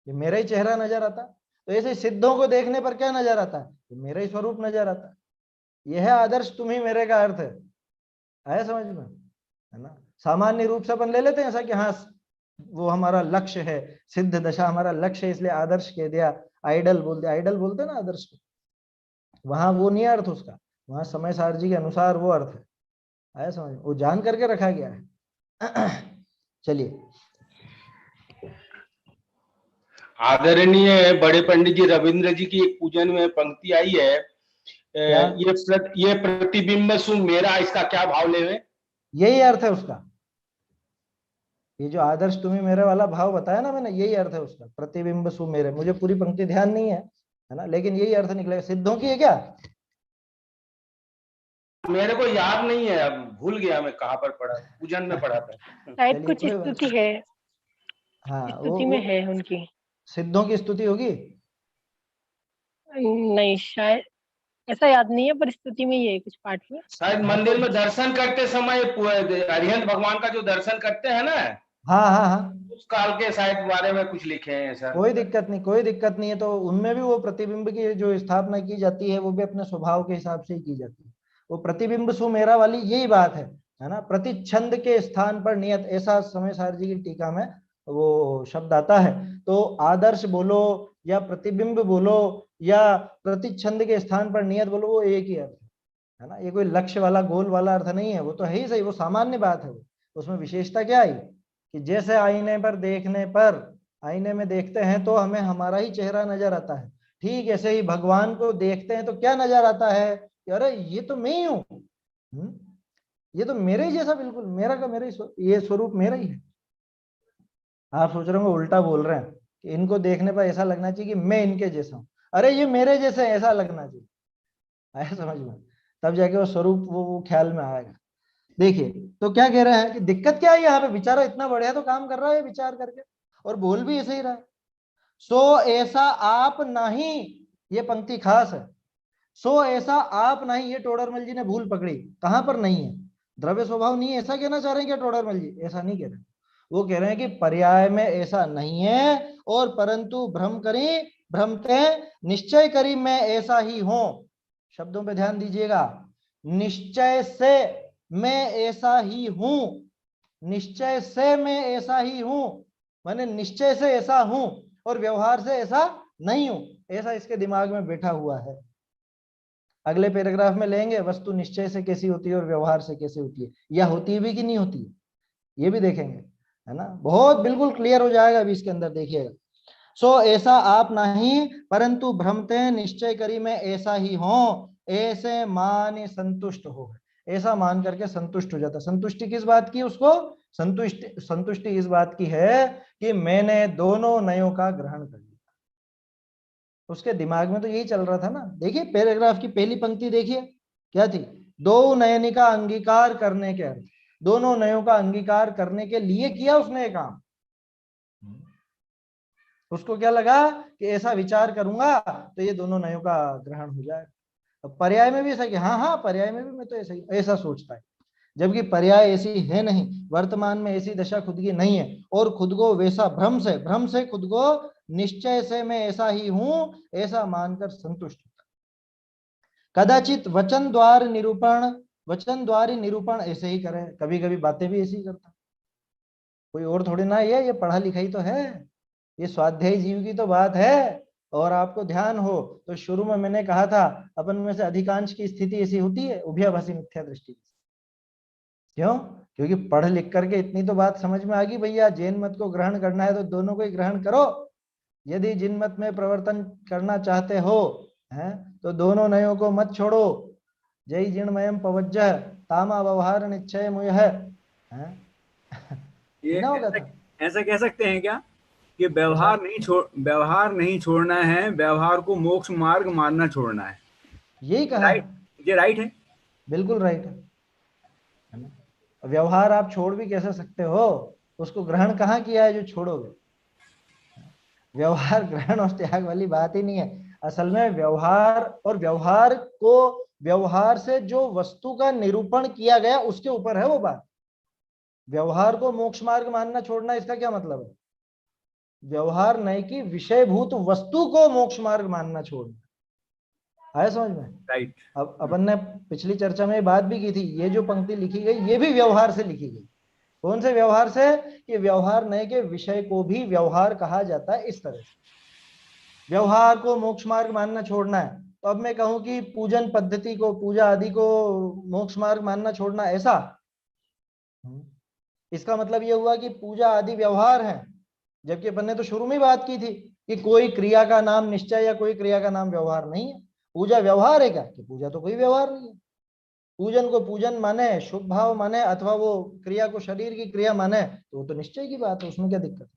S1: ये मेरा ही चेहरा नजर आता है। तो ऐसे सिद्धों को देखने पर क्या नजर आता है? ये मेरा ही स्वरूप नजर आता है। यह है आदर्श तुम ही मेरे का अर्थ है। आया समझ में? है ना? सामान्य रूप से अपन ले लेते हैं ऐसा कि हाँ वो हमारा लक्ष्य है, सिद्ध दशा हमारा लक्ष्य है, इसलिए आदर्श कह दिया, आइडल बोलते ना आदर्श को। वहां वो नहीं अर्थ उसका। वहां समय सारजी के अनुसार वो अर्थ है, आया समझ, वो जान करके रखा गया है। चलिए,
S5: आदरणीय बड़े पंडित जी, रविंद्र जी की एक पूजन में पंक्ति आई है,
S1: क्या?
S5: ये प्रतिबिंब सुन मेरा, इसका क्या भाव लेवे?
S1: यही अर्थ है उसका, ये जो आदर्श तुम्हें मेरे वाला भाव बताया ना मैंने, यही अर्थ है उसका, प्रतिबिंब सु मेरे। मुझे पूरी पंक्ति ध्यान नहीं है ना, लेकिन यही अर्थ निकलेगा। सिद्धों की है क्या?
S5: मेरे को याद नहीं है, अब भूल गया मैं कहाँ पर पढ़ा, पूजन में पढ़ा था।
S3: शायद
S1: चलिए,
S3: कुछ
S1: कोई बात
S3: स्तुति है,
S1: हाँ,
S3: स्तुति में है उनकी।
S1: सिद्धों की स्तुति होगी।
S3: नहीं, शायद ऐसा याद नहीं है, पर स्तुति में ही है कुछ पाठ में।
S5: शायद मंदिर में दर्शन करते समय अरिहंत भगवान का जो दर्शन करते हैं ना,
S1: हाँ हाँ हाँ,
S5: उस काल के शायद बारे में कुछ लिखे हैं सर।
S1: कोई दिक्कत नहीं, कोई दिक्कत नहीं है। तो उनमें भी वो प्रतिबिंब की जो स्थापना की जाती है वो भी अपने स्वभाव के हिसाब से ही की जाती है। वो प्रतिबिंब सु मेरा वाली यही बात है ना। प्रतिच्छंद के स्थान पर नियत, ऐसा समय सार जी की टीका में वो शब्द आता है। तो आदर्श बोलो या प्रतिबिंब बोलो या प्रतिच्छंद के स्थान पर नियत बोलो, वो एक ही अर्थ है ना। ये कोई लक्ष्य वाला गोल वाला अर्थ नहीं है, वो तो है ही सही, वो सामान्य बात है। वो उसमें विशेषता क्या आई कि जैसे आईने पर देखने पर, आईने में देखते हैं तो हमें हमारा ही चेहरा नजर आता है, ठीक ऐसे ही भगवान को देखते हैं तो क्या नजर आता है कि अरे ये तो मैं ही हूँ, ये तो मेरे ही जैसा, बिल्कुल मेरा का मेरा ही, ये स्वरूप मेरा ही है। आप सोच रहे हो उल्टा बोल रहे हैं कि इनको देखने पर ऐसा लगना चाहिए कि मैं इनके जैसा हूँ, अरे ये मेरे जैसे, ऐसा लगना चाहिए। आया समझ में? तब जाके वो स्वरूप वो ख्याल में आएगा। देखिए, तो क्या कह रहे हैं कि दिक्कत क्या है यहाँ पे, बेचारा इतना बढ़िया तो काम कर रहा है विचार करके, और बोल भी ऐसे ही रहा है। सो ऐसा आप नहीं, ये पंक्ति खास है। सो ऐसा आप नहीं, ये टोडरमल जी ने भूल पकड़ी। कहां पर नहीं है? द्रव्य स्वभाव नहीं है, ऐसा कहना चाह रहे हैं क्या टोडरमल जी? ऐसा नहीं कह रहे, वो कह रहे हैं कि पर्याय में ऐसा नहीं है, और परंतु भ्रम करी भ्रमते निश्चय करी मैं ऐसा ही हूं। शब्दों पे ध्यान दीजिएगा। निश्चय से मैं ऐसा ही हूं, निश्चय से मैं ऐसा ही हूं, माने निश्चय से ऐसा हूं और व्यवहार से ऐसा नहीं हूं, ऐसा इसके दिमाग में बैठा हुआ है। अगले पैराग्राफ में लेंगे वस्तु निश्चय से कैसी होती है और व्यवहार से कैसे होती है, या होती है भी कि नहीं होती है, ये भी देखेंगे, है ना। बहुत बिल्कुल क्लियर हो जाएगा अभी इसके अंदर, देखिएगा। सो ऐसा आप नहीं, परंतु भ्रमते निश्चय करी मैं ऐसा ही हूं, ऐसे मान संतुष्ट हो। ऐसा मान करके संतुष्ट हो जाता। संतुष्टि किस बात की? उसको संतुष्टि इस बात की है कि मैंने दोनों नयों का ग्रहण कर लिया। उसके दिमाग में तो यही चल रहा था ना। देखिए पैराग्राफ की पहली पंक्ति देखिए, क्या थी? दो नयनी का अंगीकार करने के अर्थ, दोनों नयों का अंगीकार करने के लिए किया उसने ये काम। उसको क्या लगा कि ऐसा विचार करूंगा तो ये दोनों नयों का ग्रहण हो जाएगा। तो पर्याय में भी ऐसा कि हाँ हाँ, पर्याय में भी मैं तो ऐसा सोचता है, जबकि पर्याय ऐसी है नहीं, वर्तमान में ऐसी दशा खुद की नहीं है, और खुद को वैसा भ्रम से खुद को निश्चय से मैं ऐसा ही हूं, ऐसा मानकर संतुष्ट होता। कदाचित वचन द्वार निरूपण ऐसे ही करे, कभी कभी बातें भी ऐसी ही करता, कोई और थोड़ी ना ये पढ़ा लिखा ही तो है, ये स्वाध्यायी जीव की तो बात है। और आपको ध्यान हो तो शुरू में मैंने कहा था अपन में से अधिकांश की स्थिति ऐसी होती है, उभयाभासी मिथ्या दृष्टि। क्यों? क्योंकि पढ़ लिख करके इतनी तो बात समझ में आ गई, भैया जैन मत को ग्रहण करना है तो दोनों को ही ग्रहण करो, यदि जिन मत में प्रवर्तन करना चाहते हो हैं तो दोनों नयों को मत छोड़ो। जय जिनमयम पवज्जह तामा व्यवहार निश्चय मुय है।
S2: ये
S1: होगा था।
S2: ऐसा कह सकते हैं क्या कि व्यवहार नहीं छोड़ना है, व्यवहार को मोक्ष मार्ग मानना छोड़ना है?
S1: यही कहा है।
S2: ये राइट है,
S1: बिल्कुल राइट है ना। व्यवहार आप छोड़ भी कैसे सकते हो? उसको ग्रहण कहाँ किया है जो छोड़ोगे? व्यवहार ग्रहण और त्याग वाली बात ही नहीं है। असल में व्यवहार और व्यवहार से जो वस्तु का निरूपण किया गया उसके ऊपर है वो बात। व्यवहार को मोक्ष मार्ग मानना छोड़ना, इसका क्या मतलब है? व्यवहार नहीं की विषयभूत वस्तु को मोक्ष मार्ग मानना छोड़ना। आया समझ में?
S2: राइट।
S1: अब अपन ने पिछली चर्चा में बात भी की थी, ये जो पंक्ति लिखी गई ये भी व्यवहार से लिखी गई। कौन से व्यवहार से? कि व्यवहार नहीं के विषय को भी व्यवहार कहा जाता है। इस तरह से व्यवहार को मोक्ष मार्ग मानना छोड़ना है, तो तो अब मैं कहूं कि पूजन पद्धति को, पूजा आदि को मोक्ष मार्ग मानना छोड़ना, ऐसा? इसका मतलब ये हुआ कि पूजा आदि व्यवहार है, जबकि अपन ने तो शुरू में बात की थी कि कोई क्रिया का नाम निश्चय या कोई क्रिया का नाम व्यवहार नहीं है। पूजा व्यवहार है क्या? कि पूजा तो कोई व्यवहार नहीं है। पूजन को पूजन माने, शुभ भाव माने, अथवा वो क्रिया को शरीर की क्रिया माने, तो वो तो निश्चय की बात है, उसमें क्या दिक्कत है?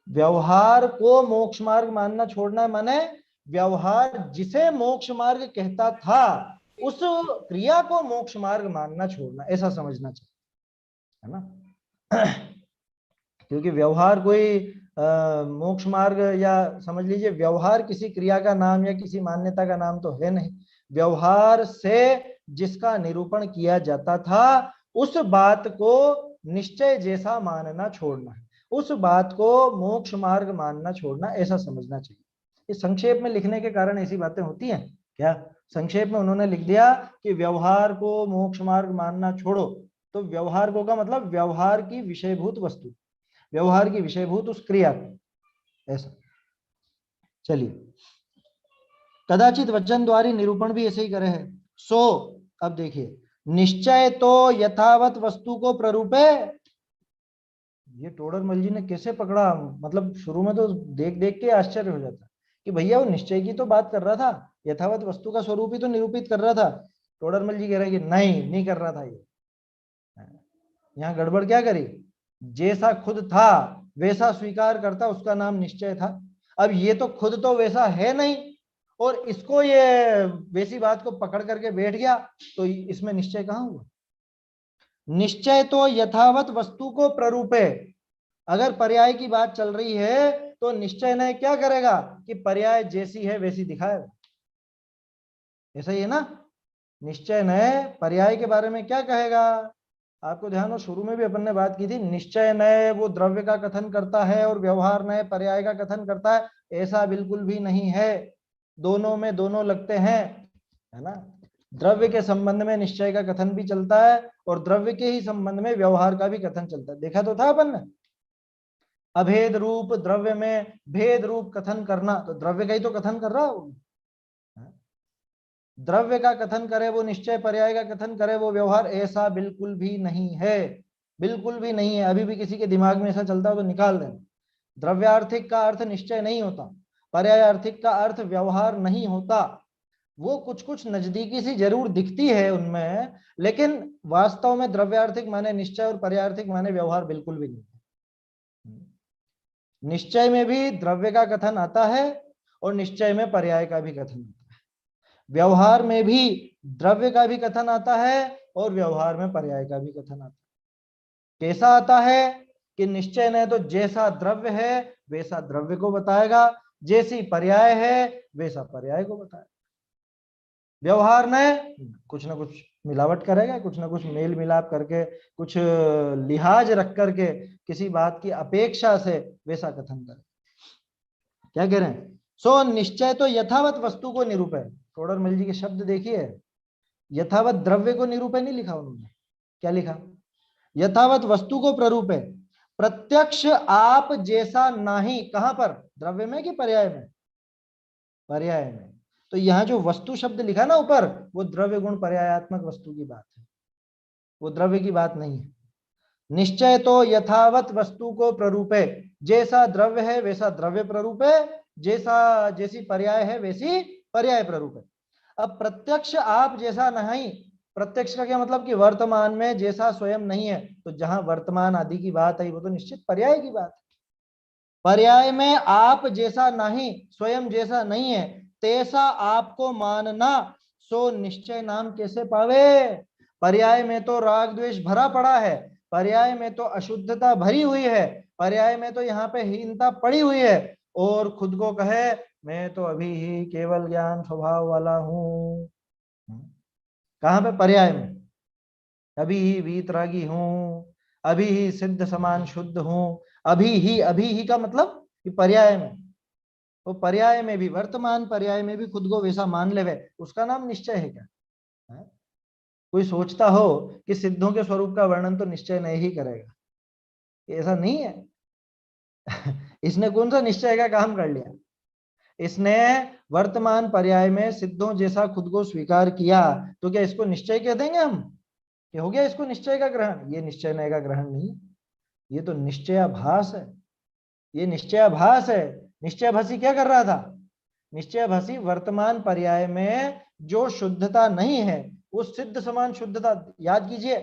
S1: व्यवहार को मोक्ष मार्ग मानना छोड़ना माने व्यवहार जिसे मोक्ष मार्ग कहता था उस क्रिया को मोक्ष मार्ग मानना छोड़ना, ऐसा समझना चाहिए, है ना? क्योंकि व्यवहार कोई मोक्ष मार्ग, या समझ लीजिए व्यवहार किसी क्रिया का नाम या किसी मान्यता का नाम तो है नहीं। व्यवहार से जिसका निरूपण किया जाता था उस बात को निश्चय जैसा मानना छोड़ना है, उस बात को मोक्ष मार्ग मानना छोड़ना, ऐसा समझना चाहिए। ये संक्षेप में लिखने के कारण ऐसी बातें होती हैं क्या? संक्षेप में उन्होंने लिख दिया कि व्यवहार को मोक्ष मार्ग मानना छोड़ो, तो व्यवहार को का मतलब व्यवहार की विषयभूत वस्तु, व्यवहार की विषयभूत उस क्रिया को, ऐसा। चलिए, कदाचित वचन द्वारी निरूपण भी ऐसे ही करे है। सो अब देखिए, निश्चय तो यथावत वस्तु को प्ररूपे, ये टोडरमल जी ने कैसे पकड़ा, मतलब शुरू में तो देख देख के आश्चर्य हो जाता कि भैया वो निश्चय की तो बात कर रहा था, यथावत वस्तु का स्वरूप ही तो निरूपित कर रहा था। टोडरमल जी कह रहे हैं कि नहीं कर रहा था ये। यहाँ गड़बड़ क्या करी? जैसा खुद था वैसा स्वीकार करता, उसका नाम निश्चय था। अब ये तो खुद तो वैसा है नहीं, और इसको ये वैसी बात को पकड़ करके बैठ गया, तो इसमें निश्चय कहाँ हुआ? निश्चय तो यथावत वस्तु को प्ररूपे, अगर पर्याय की बात चल रही है तो निश्चय ने क्या करेगा कि पर्याय जैसी है वैसी दिखाएगा, ऐसा ही है ना? निश्चय ने पर्याय के बारे में क्या कहेगा? आपको ध्यान हो, शुरू में भी अपन ने बात की थी, निश्चय नए वो द्रव्य का कथन करता है और व्यवहार नए पर्याय का कथन करता है, ऐसा बिल्कुल भी नहीं है। दोनों में दोनों लगते हैं, है ना? द्रव्य के संबंध में निश्चय का कथन भी चलता है और द्रव्य के ही संबंध में व्यवहार का भी कथन चलता है। देखा तो था अपन ने, अभेद रूप द्रव्य में भेद रूप कथन करना, तो द्रव्य का ही तो कथन कर रहा हो। द्रव्य का कथन करे वो निश्चय, पर्याय का कथन करे वो व्यवहार, ऐसा बिल्कुल भी नहीं है, बिल्कुल भी नहीं है। अभी भी किसी के दिमाग में ऐसा चलता हो तो निकाल देना। द्रव्यार्थिक का अर्थ निश्चय नहीं होता, पर्यायार्थिक का अर्थ व्यवहार नहीं होता। वो कुछ कुछ नजदीकी सी जरूर दिखती है उनमें, लेकिन वास्तव में द्रव्यार्थिक माने निश्चय और पर्यायार्थिक माने व्यवहार बिल्कुल भी नहीं। निश्चय में भी द्रव्य का कथन आता है और निश्चय में पर्याय का भी कथन आता है। व्यवहार में भी द्रव्य का भी कथन आता है और व्यवहार में पर्याय का भी कथन आता है। कैसा आता है कि निश्चय ने तो जैसा द्रव्य है वैसा द्रव्य को बताएगा, जैसी पर्याय है वैसा पर्याय को बताएगा। व्यवहार ने कुछ ना कुछ मिलावट करेगा, कुछ ना कुछ मेल मिलाप करके, कुछ लिहाज रख करके किसी बात की अपेक्षा से वैसा कथन करेगा। क्या कह रहे हैं? सो निश्चय तो यथावत वस्तु को निरूपय, टोडरमल जी के शब्द देखिए, यथावत द्रव्य को निरूपय नहीं लिखा उन्होंने, क्या लिखा? यथावत वस्तु को प्ररूप है, प्रत्यक्ष आप जैसा नहीं। कहां पर? द्रव्य में कि पर्याय में? पर्याय में। तो यहां जो वस्तु शब्द लिखा ना ऊपर, वो द्रव्य गुण पर्यायात्मक वस्तु की बात है, वो द्रव्य की बात नहीं है। निश्चय तो यथावत वस्तु को प्ररूप है, जैसा द्रव्य है वैसा द्रव्य प्ररूप है, जैसा जैसी पर्याय है वैसी पर्याय प्ररूप है। अब प्रत्यक्ष आप जैसा नहीं, प्रत्यक्ष का क्या मतलब कि वर्तमान में जैसा स्वयं नहीं है, तो जहां वर्तमान आदि की बात है वो तो निश्चित पर्याय की बात है। पर्याय में आप जैसा नहीं, स्वयं जैसा नहीं है, तैसा आपको मानना, सो निश्चय नाम कैसे पावे? पर्याय में तो राग द्वेष भरा पड़ा है, पर्याय में तो अशुद्धता भरी हुई है, पर्याय में तो यहाँ पे हीनता पड़ी हुई है, और खुद को कहे मैं तो अभी ही केवल ज्ञान स्वभाव वाला हूं। कहां पे? पर्याय में। अभी ही वीतरागी हूं, अभी ही सिद्ध समान शुद्ध हूं, अभी ही का मतलब कि पर्याय में। तो पर्याय में भी, वर्तमान पर्याय में भी खुद को वैसा मान लेवे, उसका नाम निश्चय है क्या? है? कोई सोचता हो कि सिद्धों के स्वरूप का वर्णन तो निश्चय नहीं ही करेगा, ऐसा नहीं है। इसने कौन सा निश्चय का काम कर लिया? इसने वर्तमान पर्याय में सिद्धों जैसा खुद को स्वीकार किया, तो क्या इसको निश्चय कह देंगे हम कि हो गया इसको निश्चय का ग्रहण? ये निश्चय नय का ग्रहण नहीं, ये तो निश्चयाभास है, ये निश्चयाभास है। निश्चयाभासी क्या कर रहा था? निश्चयाभासी वर्तमान पर्याय में जो शुद्धता नहीं है वो सिद्ध समान शुद्धता, याद कीजिए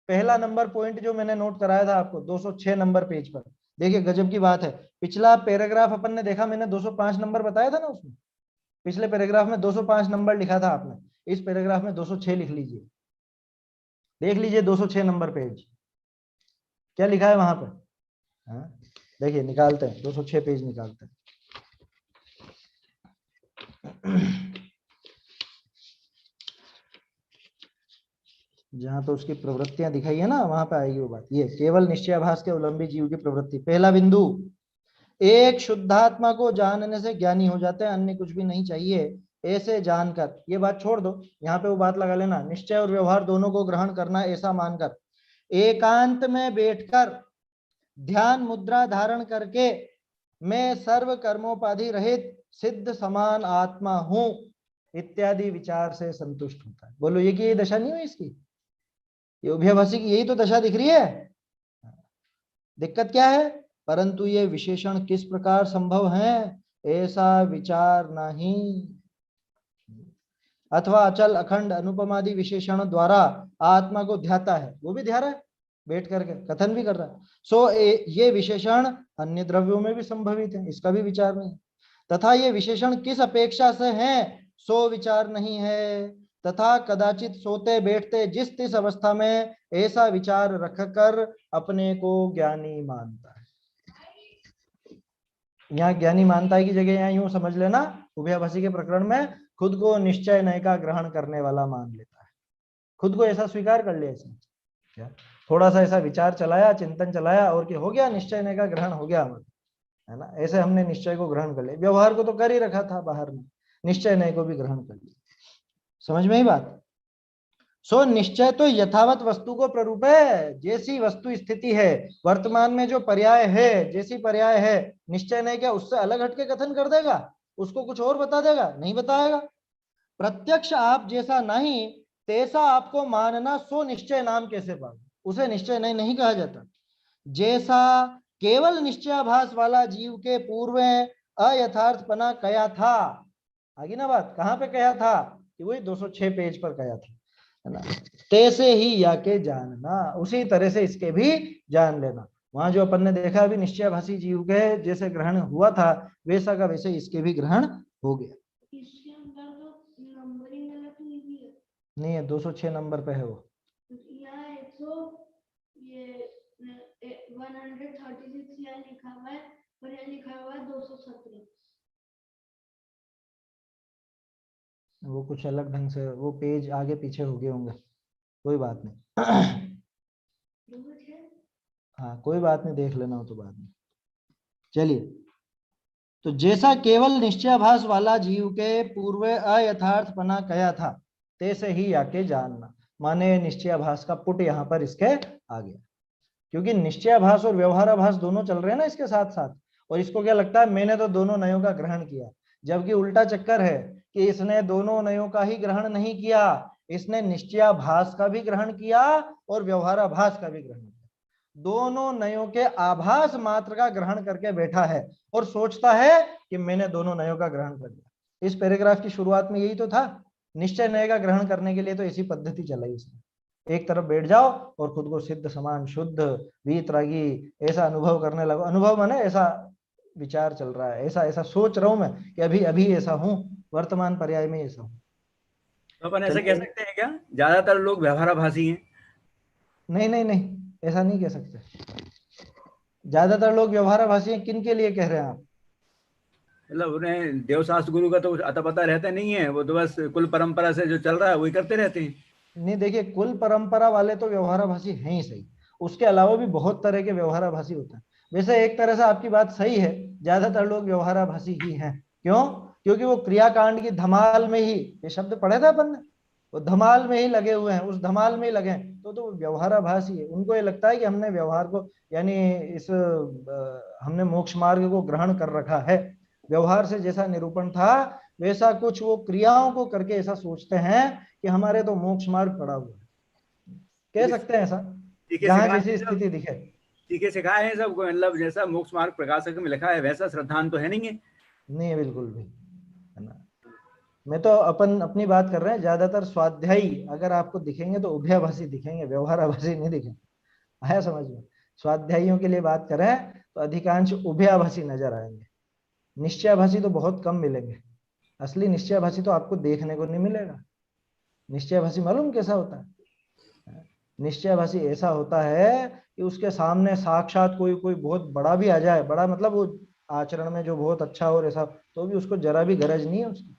S1: पहला नंबर पॉइंट जो मैंने नोट कराया था आपको 206 नंबर पेज पर, देखिए गजब की बात है। पिछला पैराग्राफ अपन ने देखा, मैंने 205 नंबर बताया था ना उसमें, पिछले पैराग्राफ में 205 नंबर लिखा था आपने, इस पैराग्राफ में 206 लिख लीजिए, देख लीजिए 206 नंबर पेज क्या लिखा है वहां पर। हाँ देखिए निकालते हैं, 206 पेज निकालते हैं। जहां तो उसकी प्रवृत्तियां दिखाई है ना वहां पे आएगी वो बात। ये केवल निश्चयाभास के अवलंबी जीव की प्रवृत्ति। पहला बिंदु, एक शुद्धात्मा को जानने से ज्ञानी हो जाते हैं, अन्य कुछ भी नहीं चाहिए ऐसे जानकर। ये बात छोड़ दो, यहाँ पे वो बात लगा लेना, निश्चय और व्यवहार दोनों को ग्रहण करना ऐसा मानकर एकांत में बैठकर ध्यान मुद्रा धारण करके मैं सर्व कर्मोपाधि रहित सिद्ध समान आत्मा हूं इत्यादि विचार से संतुष्ट होता है। बोलो ये कि ये दशा नहीं हुई इसकी, ये उभयभाषी की यही तो दशा दिख रही है। दिक्कत क्या है? परंतु ये विशेषण किस प्रकार संभव है ऐसा विचार नहीं, अथवा अचल अखंड अनुपमादि विशेषण द्वारा आत्मा को ध्याता है, वो भी ध्या रहा है बैठ करके, कथन भी कर रहा है। सो ये विशेषण अन्य द्रव्यों में भी संभवित है, इसका भी विचार नहीं। तथा ये विशेषण किस अपेक्षा से है सो विचार नहीं है, तथा कदाचित सोते बैठते जिस तिस अवस्था में ऐसा विचार रखकर अपने को ज्ञानी मानता है। यहाँ ज्ञानी मानता है की जगह यहाँ यूं समझ लेना, उभयभाषी के प्रकरण में खुद को निश्चय नय का ग्रहण करने वाला मान लेता है, खुद को ऐसा स्वीकार कर लिया इसने, क्या थोड़ा सा ऐसा विचार चलाया, चिंतन चलाया और क्या हो गया, निश्चय नय का ग्रहण हो गया हमारा, है ना। ऐसे हमने निश्चय को ग्रहण कर लिया, व्यवहार को तो कर ही रखा था बाहर में, निश्चय नय को भी ग्रहण कर लिया। समझ में ही बात। सो निश्चय तो यथावत वस्तु को प्ररूप है, जैसी वस्तु स्थिति है वर्तमान में जो पर्याय है, जैसी पर्याय है, निश्चय नहीं क्या उससे अलग हटके कथन कर देगा, उसको कुछ और बता देगा? नहीं बताएगा। प्रत्यक्ष आप जैसा नहीं तैसा आपको मानना सो निश्चय नाम कैसे पाओ, उसे निश्चय नहीं कहा जाता। जैसा केवल निश्चयाभास वाला जीव के पूर्व अयथार्थपना कया था, आगे ना बात, कहाँ पे कया था कि वही 206 पेज पर कया था, है ना। तैसे ही या के जानना, उसी तरह से इसके भी जान लेना। वहां जो अपन ने देखा अभी निश्चयाभासी जीव के जैसे ग्रहण हुआ था वैसा का वैसे इसके भी ग्रहण हो गया।
S6: इसके अंदर तो नंबरिंग गलत हुई भी है।
S1: नहीं है, 206 नंबर पे है वो।
S6: यहाँ 136 यहाँ लिखा हुआ है और यहाँ लिखा हुआ है 217।
S1: वो कुछ अलग ढंग से वो पेज आगे पीछे हो गए होंगे, कोई बात नहीं। हाँ कोई बात नहीं, देख लेना हो तो बाद में। चलिए, तो जैसा केवल निश्चयाभास वाला जीव के पूर्व अयथार्थपना कया था तैसे ही आके जानना, माने निश्चयाभास का पुट यहाँ पर इसके आ गया, क्योंकि निश्चयाभास और व्यवहाराभास दोनों चल रहे हैं ना इसके साथ साथ। और इसको क्या लगता है मैंने तो दोनों नयों का ग्रहण किया, जबकि उल्टा चक्कर है कि इसने दोनों नयों का ही ग्रहण नहीं किया, इसने निश्चयाभास का भी ग्रहण किया और व्यवहाराभास का भी ग्रहण किया। दोनों नयों के आभास मात्र का ग्रहण करके बैठा है और सोचता है कि मैंने दोनों नयों का ग्रहण कर लिया। इस पैराग्राफ की शुरुआत में यही तो था, निश्चय नय का ग्रहण करने के लिए तो ऐसी पद्धति चलाई इसने, एक तरफ बैठ जाओ और खुद को सिद्ध समान शुद्ध वीतरागी ऐसा अनुभव करने लगो। अनुभव माने ऐसा विचार चल रहा है, ऐसा ऐसा सोच रहा हूं मैं कि अभी अभी ऐसा हूं, वर्तमान पर्याय में ऐसा हूं।
S2: तो अपन ऐसा कह सकते हैं क्या ज्यादातर लोग व्यवहाराभासी हैं?
S1: नहीं नहीं नहीं, ऐसा नहीं कह सकते। ज्यादातर लोग व्यवहाराभासी हैं किन के लिए कह रहे हैं आप?
S2: मतलब उन्हें देवशास्त्र गुरु का तो अता पता रहता नहीं है, वो तो बस कुल परंपरा से जो चल रहा है वही करते रहते हैं।
S1: नहीं देखिए, कुल परंपरा वाले तो व्यवहाराभासी हैं ही सही, उसके अलावा भी बहुत तरह के व्यवहाराभासी होते हैं। वैसे एक तरह से आपकी बात सही है, ज्यादातर लोग व्यवहाराभासी ही हैं। क्यों? क्योंकि वो क्रियाकांड की धमाल में ही, ये शब्द पढ़े थे अपन ने, वो धमाल में ही लगे हुए हैं, उस धमाल में ही लगे हैं, तो व्यवहाराभासी है। उनको ये लगता है कि हमने व्यवहार को यानी हमने मोक्ष मार्ग को ग्रहण कर रखा है, व्यवहार से जैसा निरूपण था वैसा कुछ वो क्रियाओं को करके ऐसा सोचते हैं कि हमारे तो मोक्ष मार्ग पड़ा हुआ है, कह सकते हैं ऐसा,
S2: ठीक है,
S1: जहां
S2: सिखाए
S1: जैसी
S2: हैं सब,
S1: स्थिति दिखे।
S2: ठीक है, सिखाए हैं सबको, मतलब जैसा मोक्ष मार्ग प्रकाशक में लिखा है वैसा श्रद्धान तो है नहीं है।
S1: नहीं है बिल्कुल भी, है ना। मैं तो अपनी बात कर रहे हैं, ज्यादातर स्वाध्यायी अगर आपको दिखेंगे तो उभयाभासी दिखेंगे, व्यवहाराभासी नहीं दिखेंगे। आया समझ में? स्वाध्यायियों के लिए बात करें तो अधिकांश उभयाभासी नजर आएंगे, निश्चयाभासी तो बहुत कम मिलेंगे। असली निश्चयाभासी तो आपको देखने को नहीं मिलेगा। निश्चयाभासी मालूम कैसा होता है? निश्चयाभासी ऐसा होता है कि उसके सामने साक्षात कोई बहुत बड़ा भी आ जाए, बड़ा मतलब वो आचरण में जो बहुत अच्छा और ऐसा, तो भी उसको जरा भी गरज नहीं है उसकी,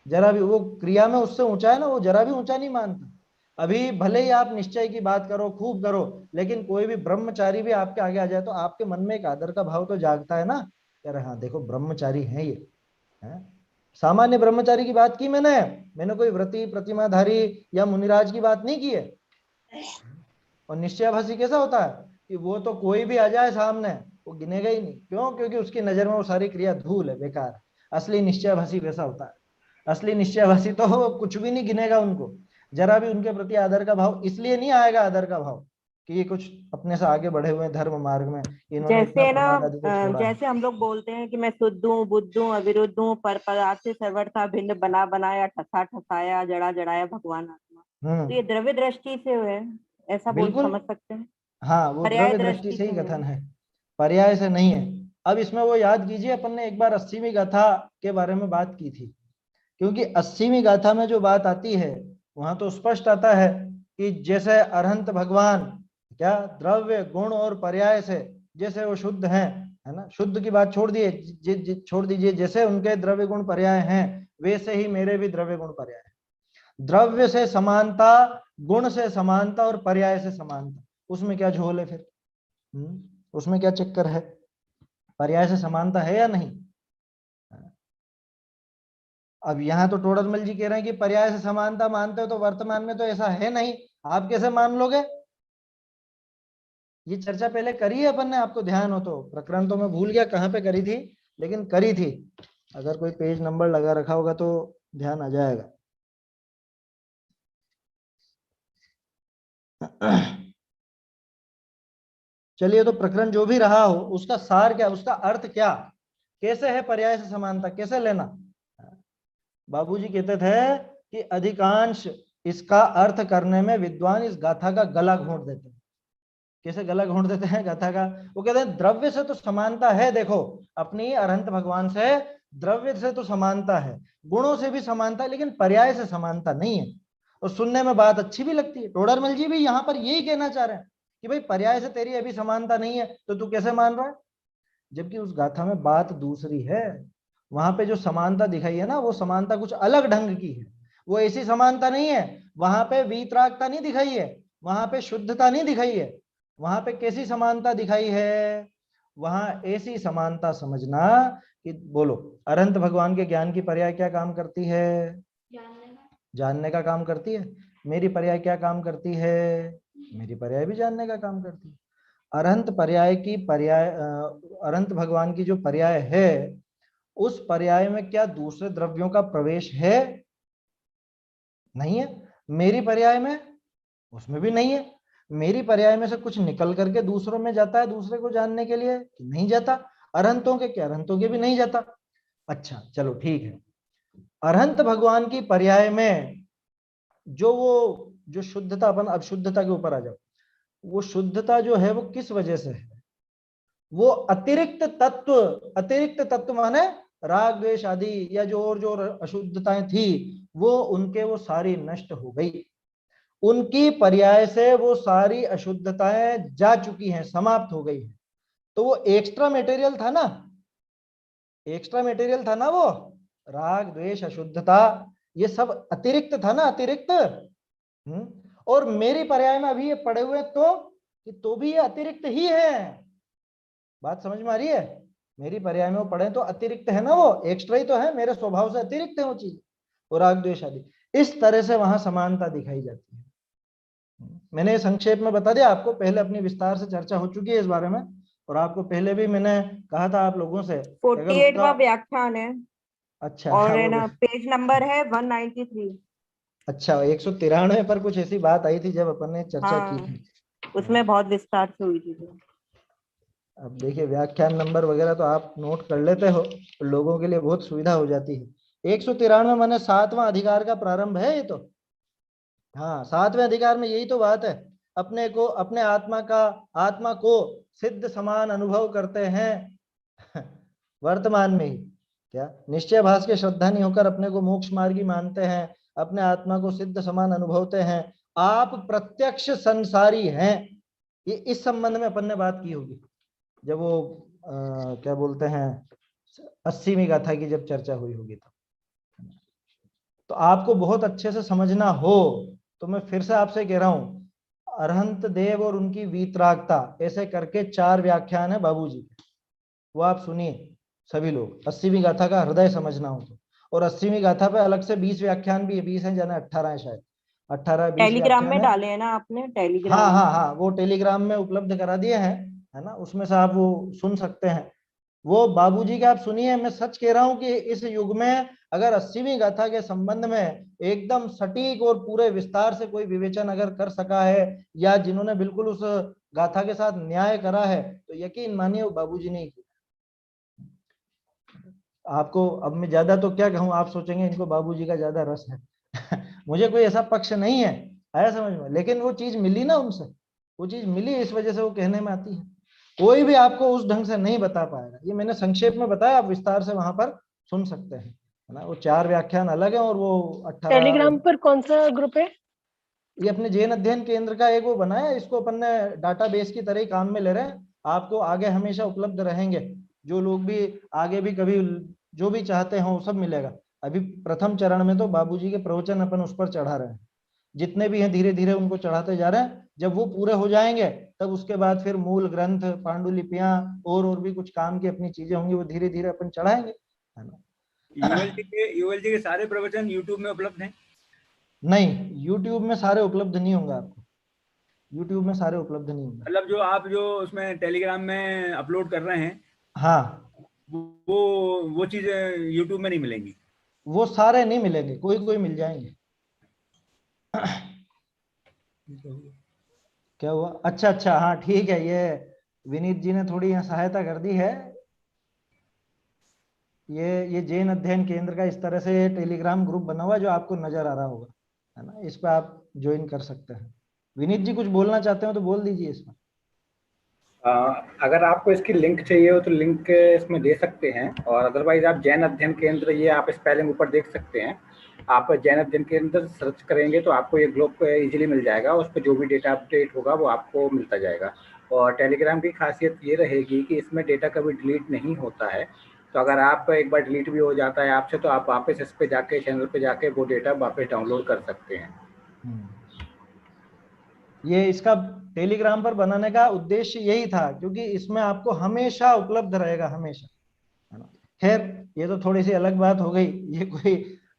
S1: जरा भी। वो क्रिया में उससे ऊंचा है ना, वो जरा भी ऊंचा नहीं मानता। अभी भले ही आप निश्चय की बात करो, खूब करो, लेकिन कोई भी ब्रह्मचारी भी आपके आगे आ जाए तो आपके मन में एक आदर का भाव तो जागता है ना, यार हाँ देखो ब्रह्मचारी है ये, है? सामान्य ब्रह्मचारी की बात की मैंने कोई व्रती प्रतिमाधारी या मुनिराज की बात नहीं की है। और निश्चयाभासी कैसा होता है कि वो तो कोई भी आ जाए सामने वो गिनेगा ही नहीं, क्यों? क्योंकि उसकी नजर में वो सारी क्रिया धूल है, बेकार है। असली निश्चयाभासी वैसा होता है। असली निश्चयाभासी तो कुछ भी नहीं गिनेगा उनको, जरा भी उनके प्रति आदर का भाव इसलिए नहीं आएगा, आदर का भाव कि ये कुछ अपने से आगे बढ़े हुए धर्म मार्ग में, इन्होंने इतना
S4: जैसे ना
S1: प्रमाद आदि को छोड़ा है।
S4: जैसे हम लोग बोलते हैं कि मैं शुद्ध हूँ, बुद्ध हूँ, अविरुद्ध हूँ, पर पदार्थ से सर्वथा भिन्न, बना बनाया, ठसा ठसाया, जड़ा जड़ाया, भगवान आत्मा, तो ये द्रव्य दृष्टि से है, ऐसा बोल
S1: बिल्कुल,
S4: समझ सकते हैं।
S1: हाँ वो
S4: पर्याय
S1: द्रव्य दृष्टि
S4: दृष्टि
S1: से ही
S4: से
S1: कथन है, पर्याय से नहीं है। अब इसमें वो याद कीजिए, अपन ने एक बार 80वीं गाथा के बारे में बात की थी, क्योंकि 80वीं गाथा में जो बात आती है वहां तो स्पष्ट आता है कि जैसे अरहंत भगवान क्या द्रव्य गुण और पर्याय से जैसे वो शुद्ध हैं, है ना, शुद्ध की बात छोड़ दिए, छोड़ दीजिए, जैसे उनके द्रव्य गुण पर्याय हैं वैसे ही मेरे भी द्रव्य गुण पर्याय है। द्रव्य से समानता, गुण से समानता और पर्याय से समानता, उसमें क्या झोल है फिर? उसमें क्या चक्कर है? पर्याय से समानता है या नहीं? अब यहाँ तो टोडरमल जी कह रहे हैं कि पर्याय से समानता मानते हो तो वर्तमान में तो ऐसा है नहीं, आप कैसे मान लोगे? ये चर्चा पहले करी है अपन ने, आपको ध्यान हो तो। प्रकरण तो मैं भूल गया कहाँ पे करी थी, लेकिन करी थी। अगर कोई पेज नंबर लगा रखा होगा तो ध्यान आ जाएगा। चलिए, तो प्रकरण जो भी रहा हो उसका सार क्या, उसका अर्थ क्या, कैसे है पर्याय से समानता, कैसे लेना? बाबूजी कहते थे कि अधिकांश इसका अर्थ करने में विद्वान इस गाथा का गला घोंट देते हैं। कैसे गला घोंट देते हैं गाथा का? वो कहते हैं द्रव्य से तो समानता है, देखो अपनी अरहंत भगवान से द्रव्य से तो समानता है, गुणों से भी समानता है, लेकिन पर्याय से समानता नहीं है। और सुनने में बात अच्छी भी लगती है। टोडरमल जी भी यहाँ पर यही कहना चाह रहे हैं कि भाई पर्याय से तेरी अभी समानता नहीं है तो तू कैसे मान रहा है? जबकि उस गाथा में बात दूसरी है। वहां पे जो समानता दिखाई है ना, वो समानता कुछ अलग ढंग की है। वो ऐसी समानता नहीं है, वहां पे वीतरागता नहीं दिखाई है, वहां पे शुद्धता नहीं दिखाई है। वहां पे कैसी समानता दिखाई है? वहां ऐसी समानता समझना कि बोलो अरहंत भगवान के ज्ञान की पर्याय क्या काम करती है? जानने का काम करती है। मेरी पर्याय क्या काम करती है? मेरी पर्याय भी जानने का काम करती है। अरहंत पर्याय की पर्याय अरहंत भगवान की जो पर्याय है, उस पर्याय में क्या दूसरे द्रव्यों का प्रवेश है? नहीं है। मेरी पर्याय में, उसमें भी नहीं है। मेरी पर्याय में से कुछ निकल करके दूसरों में जाता है दूसरे को जानने के लिए? नहीं जाता। अरहंतों के क्या, अरहंतों के भी नहीं जाता। अच्छा चलो ठीक है, अरहंत भगवान की पर्याय में जो शुद्धता, अपन अब शुद्धता के ऊपर आ जाओ, वो शुद्धता जो है वो किस वजह से है? वो अतिरिक्त तत्व माने राग द्वेष आदि या जो अशुद्धताएं थी वो उनके वो सारी नष्ट हो गई। उनकी पर्याय से वो सारी अशुद्धताएं जा चुकी हैं, समाप्त हो गई है। तो वो एक्स्ट्रा मटेरियल था ना, एक्स्ट्रा मटेरियल था ना वो, राग द्वेष अशुद्धता, ये सब अतिरिक्त था ना, अतिरिक्त। और मेरी पर्याय में अभी ये पड़े हुए तो भी ये अतिरिक्त ही है। बात समझ में आ रही है? मेरी पर्याय में वो पढ़े तो अतिरिक्त है ना, वो एक्स्ट्रा ही तो है, मेरे स्वभाव से अतिरिक्त है वो चीज, और राग द्वेष आदि। इस तरह से वहां समानता दिखाई जाती है। मैंने संक्षेप में बता दिया आपको, पहले अपनी विस्तार से चर्चा हो चुकी है इस बारे में, और आपको पहले भी मैंने कहा था आप लोगों से, अगर
S4: 48वां व्याख्यान है
S1: अच्छा
S4: और है
S1: वो
S4: ना पेज नंबर है 193।
S1: अच्छा 193 पर कुछ ऐसी बात आई थी जब अपन ने चर्चा की
S4: हाँ,
S1: थी।
S4: उसमें बहुत विस्तार से हुई थी।
S1: अब देखिए व्याख्यान नंबर वगैरह तो आप नोट कर लेते हो, तो लोगों के लिए बहुत सुविधा हो जाती है। 193 माने 7वां अधिकार का प्रारंभ है ये तो। हाँ 7वें अधिकार में यही तो बात है, अपने को अपने आत्मा को सिद्ध समान अनुभव करते हैं वर्तमान में ही। क्या निश्चय भास के श्रद्धा नहीं होकर अपने को मोक्ष मार्गी मानते हैं, अपने आत्मा को सिद्ध समान अनुभवते हैं, आप प्रत्यक्ष संसारी हैं। ये इस संबंध में अपन ने बात की होगी जब वो क्या बोलते हैं 80वीं गाथा की जब चर्चा हुई होगी तो आपको बहुत अच्छे से समझना हो तो मैं फिर से आपसे कह रहा हूं, अरहंत देव और उनकी वीतरागता ऐसे करके 4 व्याख्यान है बाबूजी के, वो आप सुनिए सभी लोग। 80वीं गाथा का हृदय समझना हो तो, और 80वीं गाथा पे अलग से 20 व्याख्यान भी है, 20 है जाने 18 है शायद, 18-20
S4: टेलीग्राम में
S1: व्याख्यान है।
S4: डाले हैं ना आपने? टेलीग्राम
S1: हाँ
S4: में।
S1: हाँ हाँ वो टेलीग्राम में उपलब्ध करा दिए हैं, है ना, उसमें से आप वो सुन सकते हैं। वो बाबूजी के आप सुनिए, मैं सच कह रहा हूं कि इस युग में अगर 80वीं गाथा के संबंध में एकदम सटीक और पूरे विस्तार से कोई विवेचन अगर कर सका है, या जिन्होंने बिल्कुल उस गाथा के साथ न्याय करा है, तो यकीन मानिए वो बाबूजी ने किया। आपको अब मैं ज्यादा तो क्या कहूं, आप सोचेंगे इनको बाबूजी का ज्यादा रस है मुझे कोई ऐसा पक्ष नहीं है, आया समझ में, लेकिन वो चीज मिली ना उनसे, वो चीज मिली, इस वजह से वो कहने में आती है। कोई भी आपको उस ढंग से नहीं बता पाएगा, ये मैंने संक्षेप में बताया, आप विस्तार से वहां पर सुन सकते हैं, है ना। वो 4 व्याख्यान अलग है और वो 18
S3: टेलीग्राम पर कौन सा ग्रुप है?
S1: ये अपने जैन अध्ययन केंद्र का एक वो बनाया, इसको अपन ने डाटाबेस की तरह ही काम में ले रहे हैं। आपको आगे हमेशा उपलब्ध रहेंगे, जो लोग भी आगे भी कभी जो भी चाहते हो सब मिलेगा। अभी प्रथम चरण में तो बाबूजी के प्रवचन अपन उस पर चढ़ा रहे हैं, जितने भी हैं धीरे धीरे उनको चढ़ाते जा रहे हैं। जब वो पूरे हो जाएंगे तब उसके बाद फिर मूल ग्रंथ, पांडुलिपियां और भी कुछ काम की अपनी चीजें होंगी, वो धीरे धीरे अपन चढ़ाएंगे, है ना।
S2: यूएल जी के सारे प्रवचन यूट्यूब में उपलब्ध हैं?
S1: नहीं, यूट्यूब में सारे उपलब्ध नहीं होंगे आपको, यूट्यूब में सारे उपलब्ध नहीं होंगे।
S2: मतलब जो आप जो उसमें टेलीग्राम में अपलोड कर रहे हैं,
S1: हाँ
S2: वो चीजें यूट्यूब में नहीं मिलेंगी?
S1: वो सारे नहीं मिलेंगे, कोई कोई मिल जाएंगे। क्या हुआ? अच्छा अच्छा, हाँ ठीक है, ये विनीत जी ने थोड़ी यहाँ सहायता कर दी है। ये जैन अध्ययन केंद्र का इस तरह से टेलीग्राम ग्रुप बना हुआ है जो आपको नजर आ रहा होगा, है ना, इस पर आप ज्वाइन कर सकते हैं। विनीत जी कुछ बोलना चाहते हो तो बोल दीजिए इसमें।
S7: अगर आपको इसकी लिंक चाहिए हो तो लिंक इसमें दे सकते हैं, और अदरवाइज आप जैन अध्ययन केंद्र, ये आप स्पेलिंग ऊपर देख सकते हैं, आप जैन अध्ययन केंद्र सर्च करेंगे तो आपको ये ग्रुप इजीली मिल जाएगा, उस पर जो भी डेटा अपडेट होगा वो आपको मिलता जाएगा। और टेलीग्राम की खासियत ये रहेगी कि इसमें डेटा कभी डिलीट नहीं होता है, तो अगर आप एक बार डिलीट भी हो जाता है आपसे तो आप वापस इस पे जाके चैनल पे जाके वो डेटा वापस डाउनलोड कर सकते हैं।
S1: ये इसका टेलीग्राम पर बनाने का उद्देश्य यही था, क्योंकि इसमें आपको हमेशा उपलब्ध रहेगा, हमेशा, है ना। खैर ये तो थोड़ी सी अलग बात हो गई, ये कोई,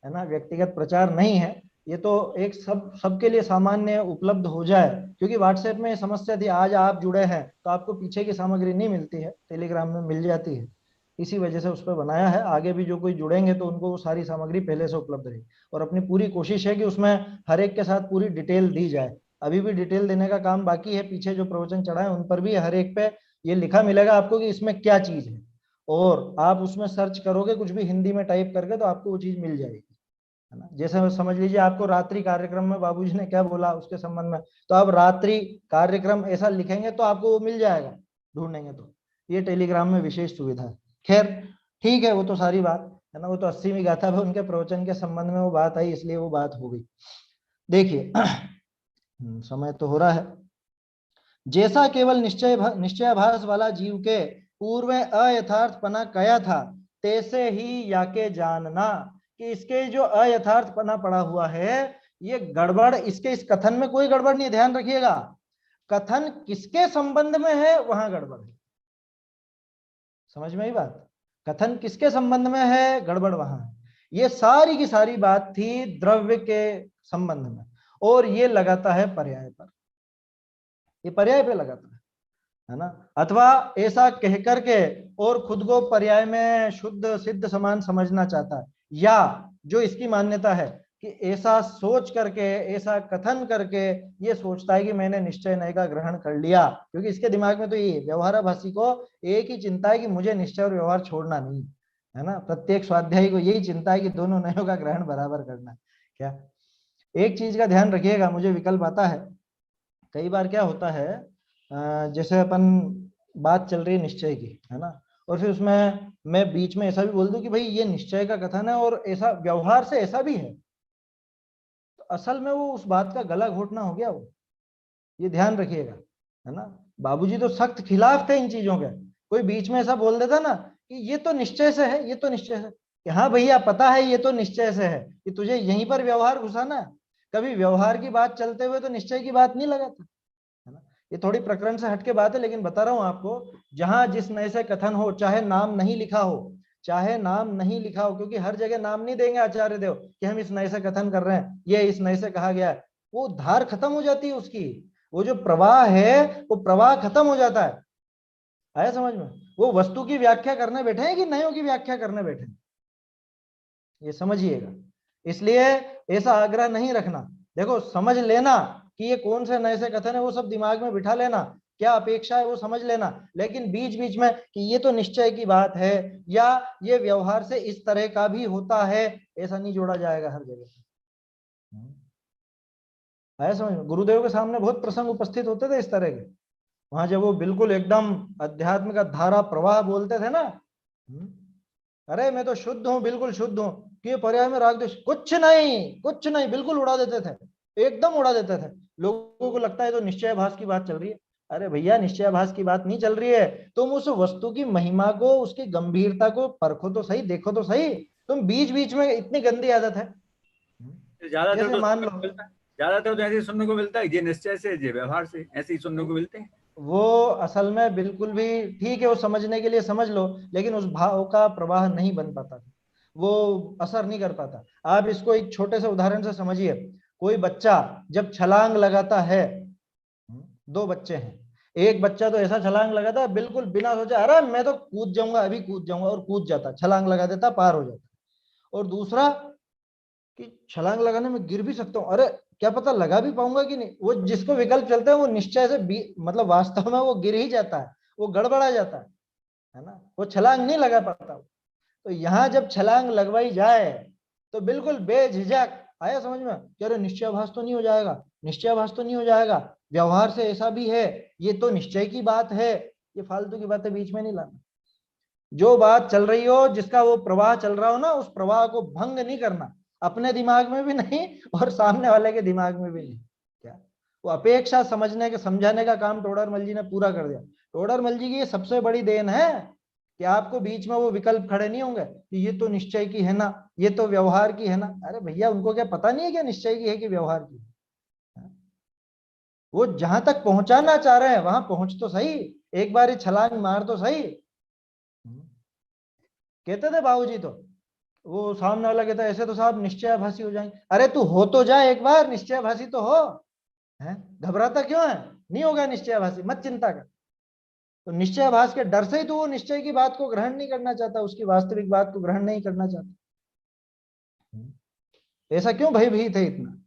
S1: है ना, व्यक्तिगत प्रचार नहीं है, ये तो एक सबके लिए सामान्य उपलब्ध हो जाए। क्योंकि व्हाट्सएप में समस्या थी, आज आप जुड़े हैं तो आपको पीछे की सामग्री नहीं मिलती है, टेलीग्राम में मिल जाती है, इसी वजह से उस पर बनाया है। आगे भी जो कोई जुड़ेंगे तो उनको वो सारी सामग्री पहले से उपलब्ध रहेगी, और अपनी पूरी कोशिश है कि उसमें हर एक के साथ पूरी डिटेल दी जाए। अभी भी डिटेल देने का काम बाकी है, पीछे जो प्रवचन चढ़ा है उन पर भी हर एक पे ये लिखा मिलेगा आपको कि इसमें क्या चीज है, और आप उसमें सर्च करोगे कुछ भी हिंदी में टाइप करके तो आपको वो चीज मिल जाएगी, है ना। जैसे समझ लीजिए आपको रात्रि कार्यक्रम में बाबूजी ने क्या बोला उसके संबंध में, तो आप रात्रि कार्यक्रम ऐसा लिखेंगे तो आपको वो मिल जाएगा, ढूंढेंगे तो। ये टेलीग्राम में विशेष सुविधा है। खैर ठीक है, वो तो सारी बात, है ना, वो तो 80वीं गाथा में उनके प्रवचन के संबंध में वो बात आई, इसलिए वो बात हो गई। देखिए समय तो हो रहा है। जैसा केवल निश्चयाभास वाला जीव के पूर्व अयथार्थपना कया था, तैसे ही याके जानना कि इसके जो अयथार्थपना पड़ा हुआ है, ये गड़बड़, इसके इस कथन में कोई गड़बड़ नहीं, ध्यान रखिएगा। कथन किसके संबंध में है वहां गड़बड़ है, समझ में आई बात। कथन किसके संबंध में है, गड़बड़ वहां है। ये सारी की सारी बात थी द्रव्य के संबंध में, और ये लगाता है पर्याय पर, ये पर्याय पे लगाता है है ना, अथवा ऐसा कह करके और खुद को पर्याय में शुद्ध सिद्ध समान समझना चाहता है, या जो इसकी मान्यता है कि ऐसा सोच करके, ऐसा कथन करके ये सोचता है कि मैंने निश्चय नय का ग्रहण कर लिया, क्योंकि इसके दिमाग में तो ये व्यवहाराभासी को एक ही चिंता है कि मुझे निश्चय और व्यवहार छोड़ना नहीं है ना। प्रत्येक स्वाध्यायी को यही चिंता है कि दोनों नयों का ग्रहण बराबर करना है। क्या एक चीज का ध्यान रखिएगा, मुझे विकल्प आता है कई बार, क्या होता है जैसे अपन बात चल रही है निश्चय की, है ना, और फिर उसमें मैं बीच में ऐसा भी बोल दूं कि भाई ये निश्चय का कथन है और ऐसा व्यवहार से ऐसा भी है, तो असल में वो उस बात का गला घोटना हो गया वो, ये ध्यान रखिएगा, है ना। बाबूजी तो सख्त खिलाफ थे इन चीजों के, कोई बीच में ऐसा बोल देता ना कि ये तो निश्चय से है, ये तो निश्चय से, कि हाँ भैया पता है ये तो निश्चय से है, कि तुझे यहीं पर व्यवहार घुसाना है, कभी व्यवहार की बात चलते हुए तो निश्चय की बात नहीं लगाता, है ना। ये थोड़ी प्रकरण से हटके बात है, लेकिन बता रहा हूं आपको, जहां जिस नए से कथन हो, चाहे नाम नहीं लिखा हो, चाहे नाम नहीं लिखा हो, क्योंकि हर जगह नाम नहीं देंगे आचार्य देव कि हम इस नए से कथन कर रहे हैं, ये इस नए से कहा गया है, वो धार खत्म हो जाती है उसकी, वो जो प्रवाह है वो प्रवाह खत्म हो जाता है। आया समझ में? वो वस्तु की व्याख्या करने बैठे हैं कि नयों की व्याख्या करने बैठे हैं, ये समझिएगा। इसलिए ऐसा आग्रह नहीं रखना, देखो समझ लेना कि ये कौन से नए से कथन है, वो सब दिमाग में बिठा लेना, क्या अपेक्षा है वो समझ लेना, लेकिन बीच बीच में कि ये तो निश्चय की बात है या ये व्यवहार से इस तरह का भी होता है, ऐसा नहीं जोड़ा जाएगा हर जगह। आया समझ में? गुरुदेव के सामने बहुत प्रसंग उपस्थित होते थे इस तरह के, वहां जब वो बिल्कुल एकदम अध्यात्म का धारा प्रवाह बोलते थे ना, अरे मैं तो शुद्ध हूँ, बिल्कुल शुद्ध हूँ, कि पर्याय में राग द्वेष कुछ नहीं, बिल्कुल उड़ा देते थे, एकदम उड़ा देते थे। लोगों को लगता है तो निश्चयाभास की बात चल रही है, अरे भैया निश्चयाभास की बात नहीं चल रही है, तुम उस वस्तु की महिमा को, उसकी गंभीरता को परखो तो सही, देखो तो सही, तुम बीच बीच में इतनी गंदी आदत है।
S2: ज्यादातर
S1: मान लो
S2: ज्यादातर तो ऐसे ही सुनने को मिलता है, ये निश्चय से, ये व्यवहार से, ऐसे ही सुनने को मिलते हैं।
S1: वो असल में बिल्कुल भी ठीक है, वो समझने के लिए समझ लो, लेकिन उस भाव का प्रवाह नहीं बन पाता, वो असर नहीं कर पाता। आप इसको एक छोटे से उदाहरण से समझिए, कोई बच्चा जब छलांग लगाता है, दो बच्चे हैं, एक बच्चा तो ऐसा छलांग लगाता है बिल्कुल बिना सोचे, अरे मैं तो कूद जाऊंगा, अभी कूद जाऊंगा, और कूद जाता, छलांग लगा देता, पार हो जाता। और दूसरा कि छलांग लगाने में गिर भी सकता हूँ, अरे क्या पता लगा भी पाऊंगा कि नहीं, वो जिसको विकल्प चलते हैं वो निश्चय से मतलब वास्तव में वो गिर ही जाता है, वो गड़बड़ा जाता है ना, वो छलांग नहीं लगा पाता। तो यहाँ जब छलांग लगवाई जाए तो बिल्कुल बेझिझक, आया समझ में, कि अरे निश्चयाभास तो नहीं हो जाएगा, निश्चयाभास तो नहीं हो जाएगा, व्यवहार से ऐसा भी है, ये तो निश्चय की बात है, ये फालतू की बातें बीच में नहीं लाना। जो बात चल रही हो, जिसका वो प्रवाह चल रहा हो ना, उस प्रवाह को भंग नहीं करना, अपने दिमाग में भी नहीं और सामने वाले के दिमाग में भी नहीं। क्या वो अपेक्षा समझने के समझाने का काम टोडरमल जी ने पूरा कर दिया। टोडरमल जी की ये सबसे बड़ी देन है कि आपको बीच में वो विकल्प खड़े नहीं होंगे कि ये तो निश्चय की है ना, ये तो व्यवहार की है ना। अरे भैया उनको क्या पता नहीं है क्या निश्चय की है कि व्यवहार की? वो जहां तक पहुंचाना चाह रहे हैं वहां पहुंच तो सही, एक बार ही छलांग मार तो सही। कहते थे बाबूजी, तो वो सामने वाला कहता है ऐसे तो साहब निश्चयाभासी हो जाएंगे, अरे तू हो तो जा एक बार, निश्चयाभासी तो हो, है घबराता क्यों है? नहीं होगा निश्चयाभासी, मत चिंता कर। तो निश्चयाभास के डर से ही तो वो निश्चय की बात को ग्रहण नहीं करना चाहता, उसकी वास्तविक बात को ग्रहण नहीं करना चाहता। ऐसा क्यों भयभीत है इतना?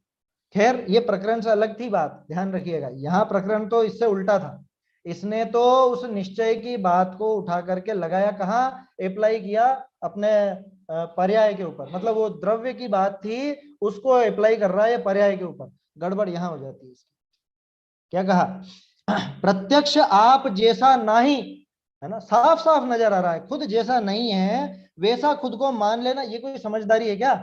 S1: खैर ये प्रकरण से अलग थी बात, ध्यान रखिएगा। यहाँ प्रकरण तो इससे उल्टा था, इसने तो उस निश्चय की बात को उठा करके लगाया कहाँ, अप्लाई किया अपने पर्याय के ऊपर, मतलब वो द्रव्य की बात थी उसको अप्लाई कर रहा है पर्याय के ऊपर। गड़बड़ यहां हो जाती है इसकी। क्या कहा? प्रत्यक्ष आप जैसा नहीं, है ना, साफ साफ नजर आ रहा है, खुद जैसा नहीं है वैसा खुद को मान लेना, ये कोई समझदारी है क्या?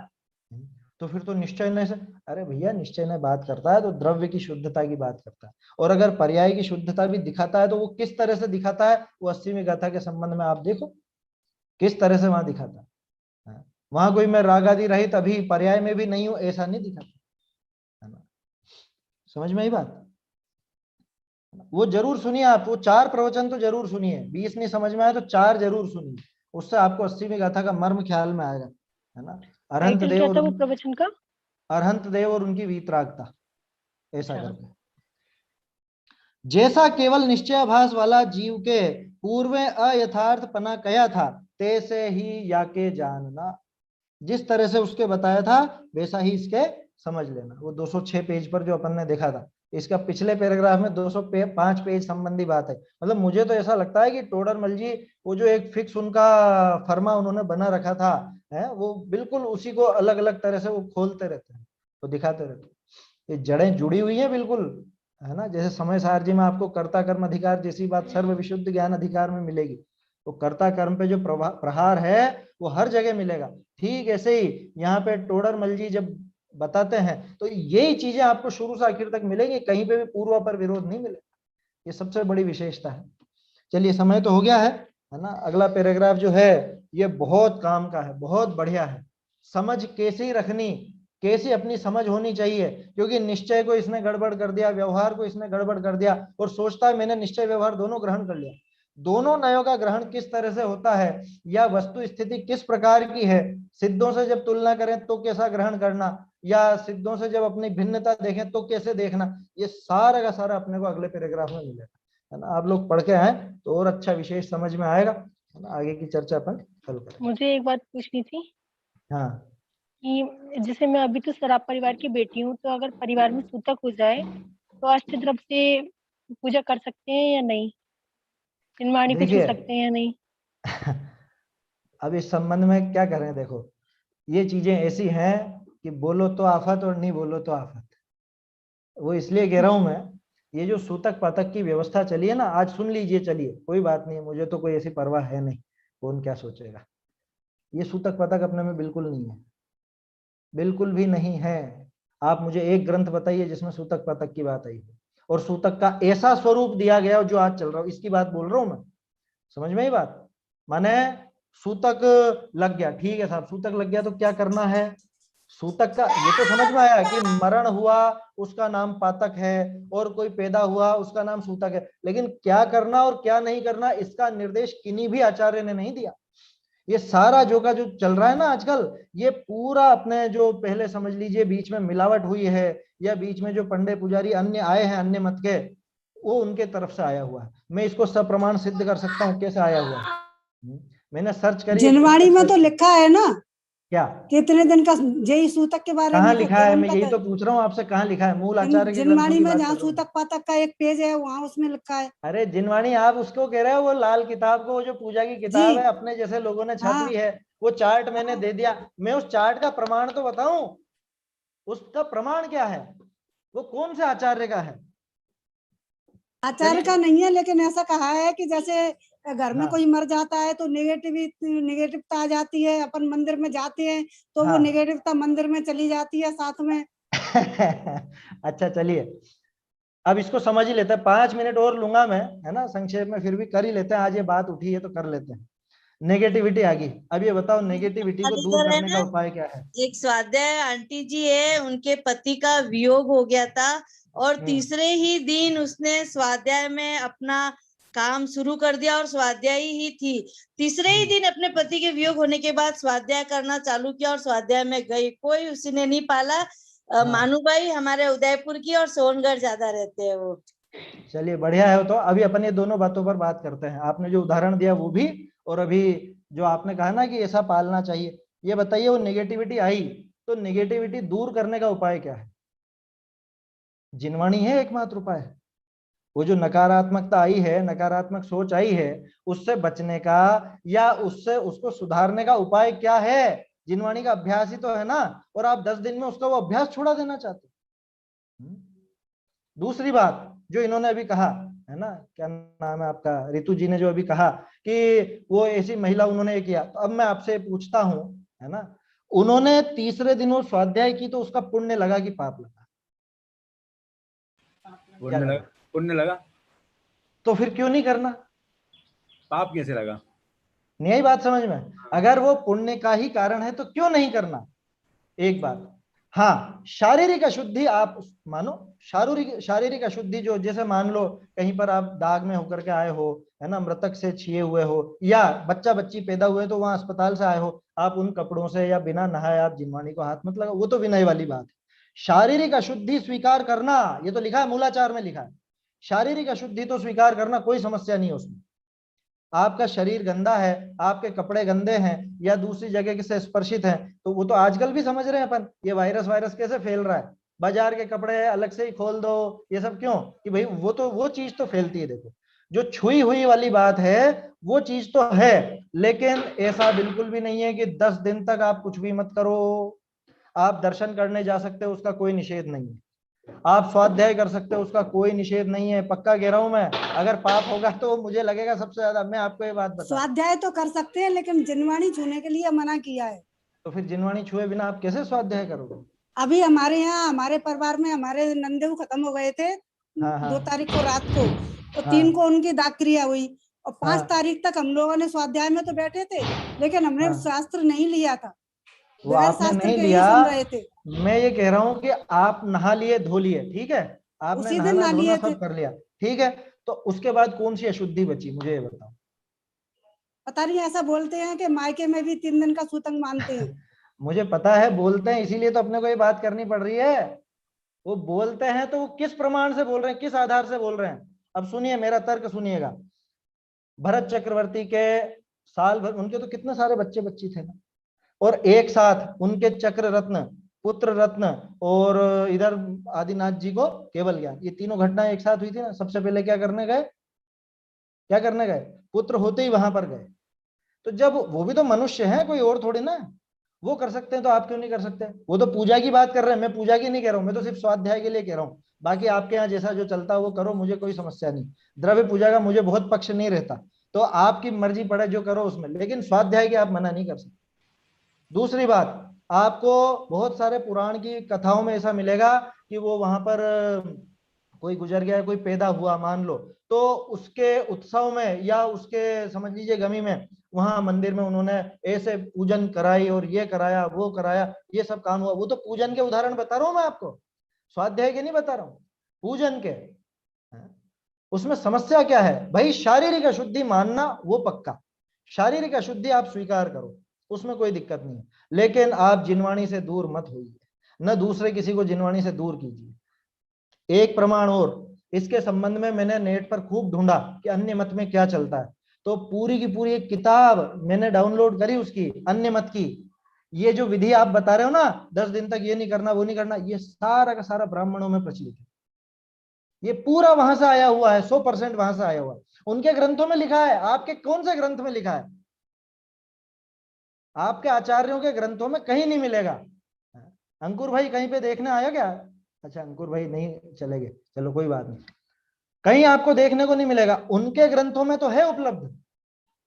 S1: तो फिर तो निश्चय ने से, अरे भैया निश्चय ने बात करता है तो द्रव्य की शुद्धता की बात करता है, और अगर पर्याय की शुद्धता भी दिखाता है तो वो किस तरह से दिखाता है, वो 80वीं गाथा के संबंध में आप देखो किस तरह से वहां दिखाता है। वहां कोई मैं राग आदि रहित अभी पर्याय में भी नहीं हूं ऐसा नहीं दिखाता, है ना। समझ में आई बात? वो जरूर सुनिए आप, वो 4 प्रवचन तो जरूर सुनिए, 20 नहीं समझ में आया तो 4 जरूर सुनिए, उससे आपको 80वीं गाथा का मर्म ख्याल में आएगा, है ना। अरहंत देव और
S3: वो प्रवचन का
S1: अरहंत देव और उनकी वीतरागता, ऐसा करके। जैसा केवल निश्चयाभास वाला जीव के पूर्व अयथार्थ पना कया था, तैसे ही याके जानना। जिस तरह से उसके बताया था वैसा ही इसके समझ लेना। वो 206 पेज पर जो अपन ने देखा था, इसका पिछले पैराग्राफ में 205 पेज संबंधी बात है। मतलब मुझे तो ऐसा लगता है कि टोडरमल जी वो जो एक फिक्स उनका फर्मा उन्होंने बना रखा था है, वो बिल्कुल उसी को अलग अलग तरह से वो खोलते रहते हैं, तो दिखाते रहते हैं। ये जड़ें जुड़ी हुई है बिल्कुल, है ना। जैसे समय सारजी में आपको कर्ता कर्म अधिकार जैसी बात सर्व विशुद्ध ज्ञान अधिकार में मिलेगी, तो कर्ता कर्म पे जो प्रहार है वो हर जगह मिलेगा। ठीक ऐसे ही यहाँ पे टोडरमल जी जब बताते हैं तो यही चीजें आपको शुरू से आखिर तक मिलेगी, कहीं पे भी पूर्व पर विरोध नहीं मिलेगा। ये सबसे बड़ी विशेषता है। चलिए समय तो हो गया है ना। अगला पैराग्राफ जो है ये बहुत काम का है, बहुत बढ़िया है। समझ कैसी रखनी, कैसी अपनी समझ होनी चाहिए, क्योंकि निश्चय को इसने गड़बड़ कर दिया, व्यवहार को इसने गड़बड़ कर दिया और सोचता है मैंने निश्चय व्यवहार दोनों ग्रहण कर लिया। दोनों नयों का ग्रहण किस तरह से होता है या वस्तु स्थिति किस प्रकार की है, सिद्धों से जब तुलना करें तो कैसा ग्रहण करना, या सिद्धों से जब अपनी भिन्नता देखें तो कैसे देखना, ये सारा का सारा अपने को अगले पैराग्राफ में मिलेगा, है ना। आप लोग पढ़ के आए तो और अच्छा विशेष समझ में आएगा, है ना। आगे की चर्चा अपन कल करें।
S3: मुझे एक बात पूछनी थी
S1: हाँ
S3: कि जैसे मैं अभी तो सराफ परिवार की बेटी हूँ, तो अगर परिवार में सूतक हो जाए तो अष्ट द्रव्य से पूजा कर सकते हैं या नहीं, निर्माणी को छू
S1: देखिए
S3: सकते हैं या नहीं?
S1: अब इस संबंध में क्या करें, देखो ये चीजें ऐसी हैं कि बोलो तो आफत और नहीं बोलो तो आफत। वो इसलिए कह रहा हूं मैं, ये जो सूतक पातक की व्यवस्था चली है ना, आज सुन लीजिए, चलिए कोई बात नहीं, मुझे तो कोई ऐसी परवाह है नहीं, कौन क्या सोचेगा। ये सूतक पातक अपने में बिल्कुल नहीं है, बिल्कुल भी नहीं है। आप मुझे एक ग्रंथ बताइए जिसमें सूतक पातक की बात आई है और सूतक का ऐसा स्वरूप दिया गया जो आज चल रहा हो, इसकी बात बोल रहा हूं मैं। समझ में ही बात, माने सूतक लग गया, ठीक है साहब, सूतक लग गया तो क्या करना है। सूतक का ये तो समझ में आया कि मरण हुआ उसका नाम पातक है और कोई पैदा हुआ उसका नाम सूतक है, लेकिन क्या करना और क्या नहीं करना इसका निर्देश किन्हीं भी आचार्य ने नहीं दिया। ये सारा जो का जो चल रहा है ना आजकल, ये पूरा अपने जो पहले समझ लीजिए बीच में मिलावट हुई है या बीच में जो पंडे पुजारी अन्य आए हैं अन्य मत के, वो उनके तरफ से आया हुआ है। मैं इसको सप्रमाण सिद्ध कर सकता हूँ कैसे आया हुआ है। मैंने सर्च करी,
S8: जिनवाणी में तो लिखा है ना
S1: क्या
S8: कितने दिन का जय सूतक के बारे में
S1: कहाँ
S8: तो
S1: लिखा है, मैं यही तो पूछ रहा हूँ आपसे, कहाँ लिखा है। मूल आचार्य के ग्रंथों
S8: जिनवाणी
S1: की
S8: में
S1: बात
S8: जहाँ
S1: कर रहा हूँ।
S8: सूतक पातक का एक पेज है वहाँ उसमें लिखा है।
S1: अरे जिनवाणी आप उसको कह रहे हो, वो लाल किताब को, वो जो पूजा की किताब है अपने जैसे लोगों ने छापी है, वो चार्ट मैंने दे दिया। मैं उस चार्ट का प्रमाण तो बताऊं, उसका प्रमाण क्या है, वो कौन से आचार्य का है।
S8: आचार्य का नहीं है, लेकिन ऐसा कहा है कि जैसे घर में कोई मर जाता है तो नेगेटिवता आ जाती है, अपन मंदिर में जाते हैं तो वो नेगेटिवता मंदिर में चली जाती है साथ में।
S1: अच्छा चलिए अब इसको समझ ही लेते हैं, 5 मिनट और लूंगा मैं, है ना, संक्षेप में फिर भी कर ही लेते हैं, आज ये बात उठी है तो कर लेते हैं। नेगेटिविटी आ गई, अब ये बताओ नेगेटिविटी को दूर करने का उपाय क्या है।
S9: एक स्वाध्याय आंटी जी है, उनके पति का वियोग हो गया था और तीसरे ही दिन उसने स्वाध्याय में अपना काम शुरू कर दिया और स्वाध्याय ही थी। तीसरे ही दिन अपने पति के वियोग होने के बाद स्वाध्याय करना चालू किया और स्वाध्याय में गई, कोई उसने नहीं पाला। मानू भाई हमारे उदयपुर की और सोनगढ़ ज्यादा रहते हैं वो।
S1: चलिए बढ़िया है। तो अभी अपन ये दोनों बातों पर बात करते हैं। आपने जो उदाहरण दिया वो भी, और अभी जो आपने कहा ना कि ऐसा पालना चाहिए, ये बताइए वो नेगेटिविटी आई तो नेगेटिविटी दूर करने का उपाय क्या है। जिनवाणी है एकमात्र उपाय। वो जो नकारात्मकता आई है, नकारात्मक सोच आई है, उससे बचने का या उससे उसको सुधारने का उपाय क्या है। जिनवाणी का अभ्यास ही तो है ना, और आप 10 दिन में उसका वो अभ्यास छोड़ा देना चाहते। दूसरी बात जो इन्होंने अभी कहा है ना, क्या नाम है आपका, रितु जी ने जो अभी कहा कि वो ऐसी महिला उन्होंने किया, तो अब मैं आपसे पूछता हूं, है ना, उन्होंने तीसरे दिन वो स्वाध्याय की तो उसका पुण्य लगा कि पाप लगा।
S2: पुण्य लगा।
S1: तो फिर क्यों नहीं करना।
S2: पाप कैसे लगा,
S1: नहीं आई बात समझ में। अगर वो पुण्य का ही कारण है तो क्यों नहीं करना। एक बात, हाँ शारीरिक अशुद्धि आप मानो, शारीरिक अशुद्धि जो, जैसे मान लो कहीं पर आप दाग में होकर के आए हो, है ना, मृतक से छिए हुए हो, या बच्चा बच्ची पैदा हुए तो वहां अस्पताल से आए हो, आप उन कपड़ों से या बिना नहाए आप जिनवाणी को हाथ मत लगाओ, वो तो विनय वाली बात है। शारीरिक अशुद्धि स्वीकार करना, ये तो लिखा है मूलाचार में लिखा है, शारीरिक अशुद्धि तो स्वीकार करना, कोई समस्या नहीं है उसमें। आपका शरीर गंदा है, आपके कपड़े गंदे हैं या दूसरी जगह से स्पर्शित हैं, तो वो तो आजकल भी समझ रहे हैं अपन, ये वायरस कैसे फैल रहा है, बाजार के कपड़े अलग से ही खोल दो, ये सब क्यों, कि भाई वो चीज तो फैलती है। देखो जो छुई हुई वाली बात है वो चीज तो है, लेकिन ऐसा बिल्कुल भी नहीं है कि 10 दिन तक आप कुछ भी मत करो। आप दर्शन करने जा सकते हो, उसका कोई निषेध नहीं है। आप स्वाध्याय कर सकते हो, उसका कोई निषेध नहीं है। पक्का कह रहा हूं मैं, अगर पाप होगा तो मुझे लगेगा सबसे ज्यादा। मैं आपको ये बात बता,
S8: स्वाध्याय तो कर सकते हैं लेकिन जिनवाणी छूने के लिए मना किया है।
S1: तो फिर जिनवाणी छुए बिना आप कैसे स्वाध्याय करोगे?
S8: अभी हमारे यहाँ हमारे परिवार में हमारे नंदेव खत्म हो गए थे।
S1: हाँ।
S8: 2 तारीख को रात को, और
S1: हाँ।
S8: 3 को उनकी दाह क्रिया हुई, और 5
S1: हाँ।
S8: तारीख तक हम लोगों ने स्वाध्याय में तो बैठे थे, लेकिन हमने
S1: हाँ।
S8: शास्त्र नहीं लिया था,
S1: वो
S8: बगैर
S1: आपने
S8: शास्त्र
S1: नहीं
S8: के ही
S1: लिया,
S8: सुन रहे थे।
S1: मैं ये कह रहा हूं कि आप नहा लिए धो लिए, ठीक है, आपने
S8: उसी दिन
S1: नहाना
S8: नहा
S1: धोना
S8: लिए थे।
S1: सब कर लिया, ठीक है, तो उसके बाद कौन सी अशुद्धि बची, मुझे ये बताओ।
S8: पता नहीं, ऐसा बोलते हैं कि मायके में भी 3 दिन का सूतक मानते हैं।
S1: मुझे पता है बोलते हैं, इसीलिए तो अपने को ये बात करनी पड़ रही है। वो बोलते हैं तो वो किस प्रमाण से बोल रहे हैं, किस आधार से बोल रहे हैं? अब सुनिए, मेरा तर्क सुनिएगा। भरत चक्रवर्ती के साल भर, उनके तो कितने सारे बच्चे बच्ची थे ना, और एक साथ उनके चक्र रत्न, पुत्र रत्न, और इधर आदिनाथ जी को केवल ज्ञान, ये तीनों घटनाएं एक साथ हुई थी ना। सबसे पहले क्या करने गए, क्या करने गए? पुत्र होते ही वहां पर गए। तो जब वो भी तो मनुष्य हैं, कोई और थोड़ी ना, वो कर सकते हैं तो आप क्यों नहीं कर सकते? वो तो पूजा की बात कर रहे हैं, मैं पूजा की नहीं कह रहा हूं, मैं तो सिर्फ स्वाध्याय के लिए कह रहा हूँ। बाकी आपके यहाँ जैसा जो चलता है वो करो, मुझे कोई समस्या नहीं। द्रव्य पूजा का मुझे बहुत पक्ष नहीं रहता, तो आपकी मर्जी पड़े जो करो उसमें, लेकिन स्वाध्याय की आप मना नहीं कर सकते। दूसरी बात, आपको बहुत सारे पुराण की कथाओं में ऐसा मिलेगा कि वो वहां पर कोई गुजर गया, कोई पैदा हुआ मान लो, तो उसके उत्सव में या उसके समझ लीजिए गमी में वहां मंदिर में उन्होंने ऐसे पूजन कराई और ये कराया वो कराया, ये सब काम हुआ। वो तो पूजन के उदाहरण बता रहा हूं मैं आपको, स्वाध्याय के नहीं बता रहा हूं, पूजन के। उसमें समस्या क्या है भाई? शारीरिक अशुद्धि मानना वो पक्का, शारीरिक अशुद्धि आप स्वीकार करो, उसमें कोई दिक्कत नहीं है, लेकिन आप जिनवाणी से दूर मत होइए, न दूसरे किसी को जिनवाणी से दूर कीजिए। एक प्रमाण और इसके संबंध में मैंने नेट पर खूब ढूंढा कि अन्य मत में क्या चलता है, तो पूरी की पूरी एक किताब मैंने डाउनलोड करी उसकी, अन्य मत की। ये जो विधि आप बता रहे हो ना, 10 दिन तक ये नहीं करना वो नहीं करना, ये सारा का सारा ब्राह्मणों में प्रचलित है। ये पूरा वहां से आया हुआ है, 100% वहां से आया हुआ है, उनके ग्रंथों में लिखा है। आपके कौन से ग्रंथ में लिखा है? आपके आचार्यों के ग्रंथों में कहीं नहीं मिलेगा। अंकुर भाई कहीं पे देखने आया क्या? अच्छा, अंकुर भाई नहीं चले गए, चलो कोई बात नहीं, कहीं आपको देखने को नहीं मिलेगा। उनके ग्रंथों में तो है उपलब्ध,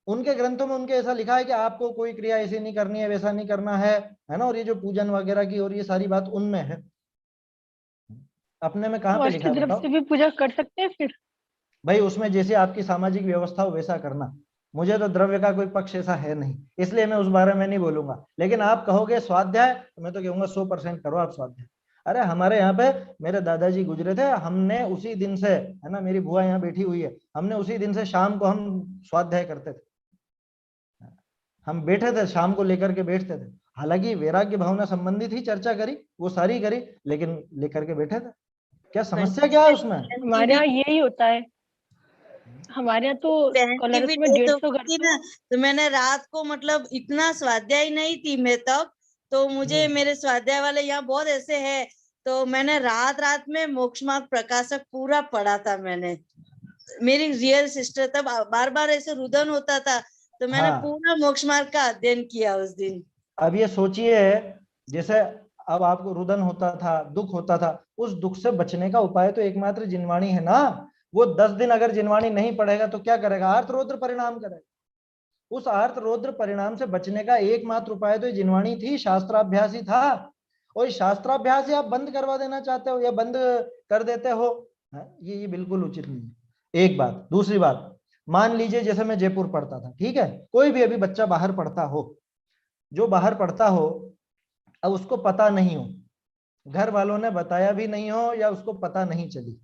S1: उनके ग्रंथों में उनके ऐसा लिखा है कि आपको कोई क्रिया ऐसी नहीं करनी है, वैसा नहीं करना है ना, और ये जो पूजन वगैरह की और ये सारी बात उनमें है। अपने में कहाँ पे लिखा है
S3: अष्टद्रव्य
S1: बताओ?
S3: से भी पूजा कर सकते हैं फिर?
S1: भाई उसमें जैसे आपकी सामाजिक व्यवस्था हो वैसा करना, मुझे तो द्रव्य का कोई पक्ष ऐसा है नहीं, इसलिए मैं उस बारे में नहीं बोलूंगा। लेकिन आप कहोगे स्वाध्याय, तो मैं तो कहूंगा 100% करो आप स्वाध्याय। अरे हमारे यहाँ पे मेरे दादाजी गुजरे थे, हमने उसी दिन से, है ना, मेरी बुआ यहाँ बैठी हुई है, हमने उसी दिन से शाम को हम स्वाध्याय करते थे, हम बैठे थे शाम को लेकर के बैठते थे। हालांकि वैराग्य भावना संबंधित ही चर्चा करी, वो सारी करी, लेकिन लेकर के बैठे थे। क्या समस्या क्या है उसमें?
S3: हमारे यहाँ यही होता है, हमारे यहाँ तो
S9: बहन की
S3: कलर्स
S9: भी
S3: में
S9: डेथ
S3: 150
S9: हो
S3: घर
S9: गई थी ना, तो मैंने रात को मतलब इतना स्वाध्याय नहीं थी मैं तब, तो मुझे मेरे स्वाध्याय वाले यहाँ बहुत ऐसे है, तो मैंने रात रात में मोक्ष मार्ग प्रकाशक पूरा पढ़ा था मैंने। मेरी रियल सिस्टर तब बार बार ऐसे रुदन होता था, तो मैंने पूरा मोक्ष मार्ग का अध्ययन किया उस दिन।
S1: अब ये सोचिए, जैसे अब आपको रुदन होता था, दुख होता था, उस दुख से बचने का उपाय तो एकमात्र जिनवाणी है ना। वो 10 दिन अगर जिनवाणी नहीं पढ़ेगा तो क्या करेगा? आर्त रौद्र परिणाम करेगा। उस आर्त रौद्र परिणाम से बचने का एकमात्र उपाय तो जिनवाणी थी, शास्त्राभ्यास ही था। और शास्त्राभ्यास ही आप बंद करवा देना चाहते हो या बंद कर देते हो, ये बिल्कुल उचित नहीं है। एक बात। दूसरी बात, मान लीजिए जैसे मैं जयपुर पढ़ता था, ठीक है, कोई भी अभी बच्चा बाहर पढ़ता हो, जो बाहर पढ़ता हो, अब उसको पता नहीं हो, घर वालों ने बताया भी नहीं हो या उसको पता नहीं चली,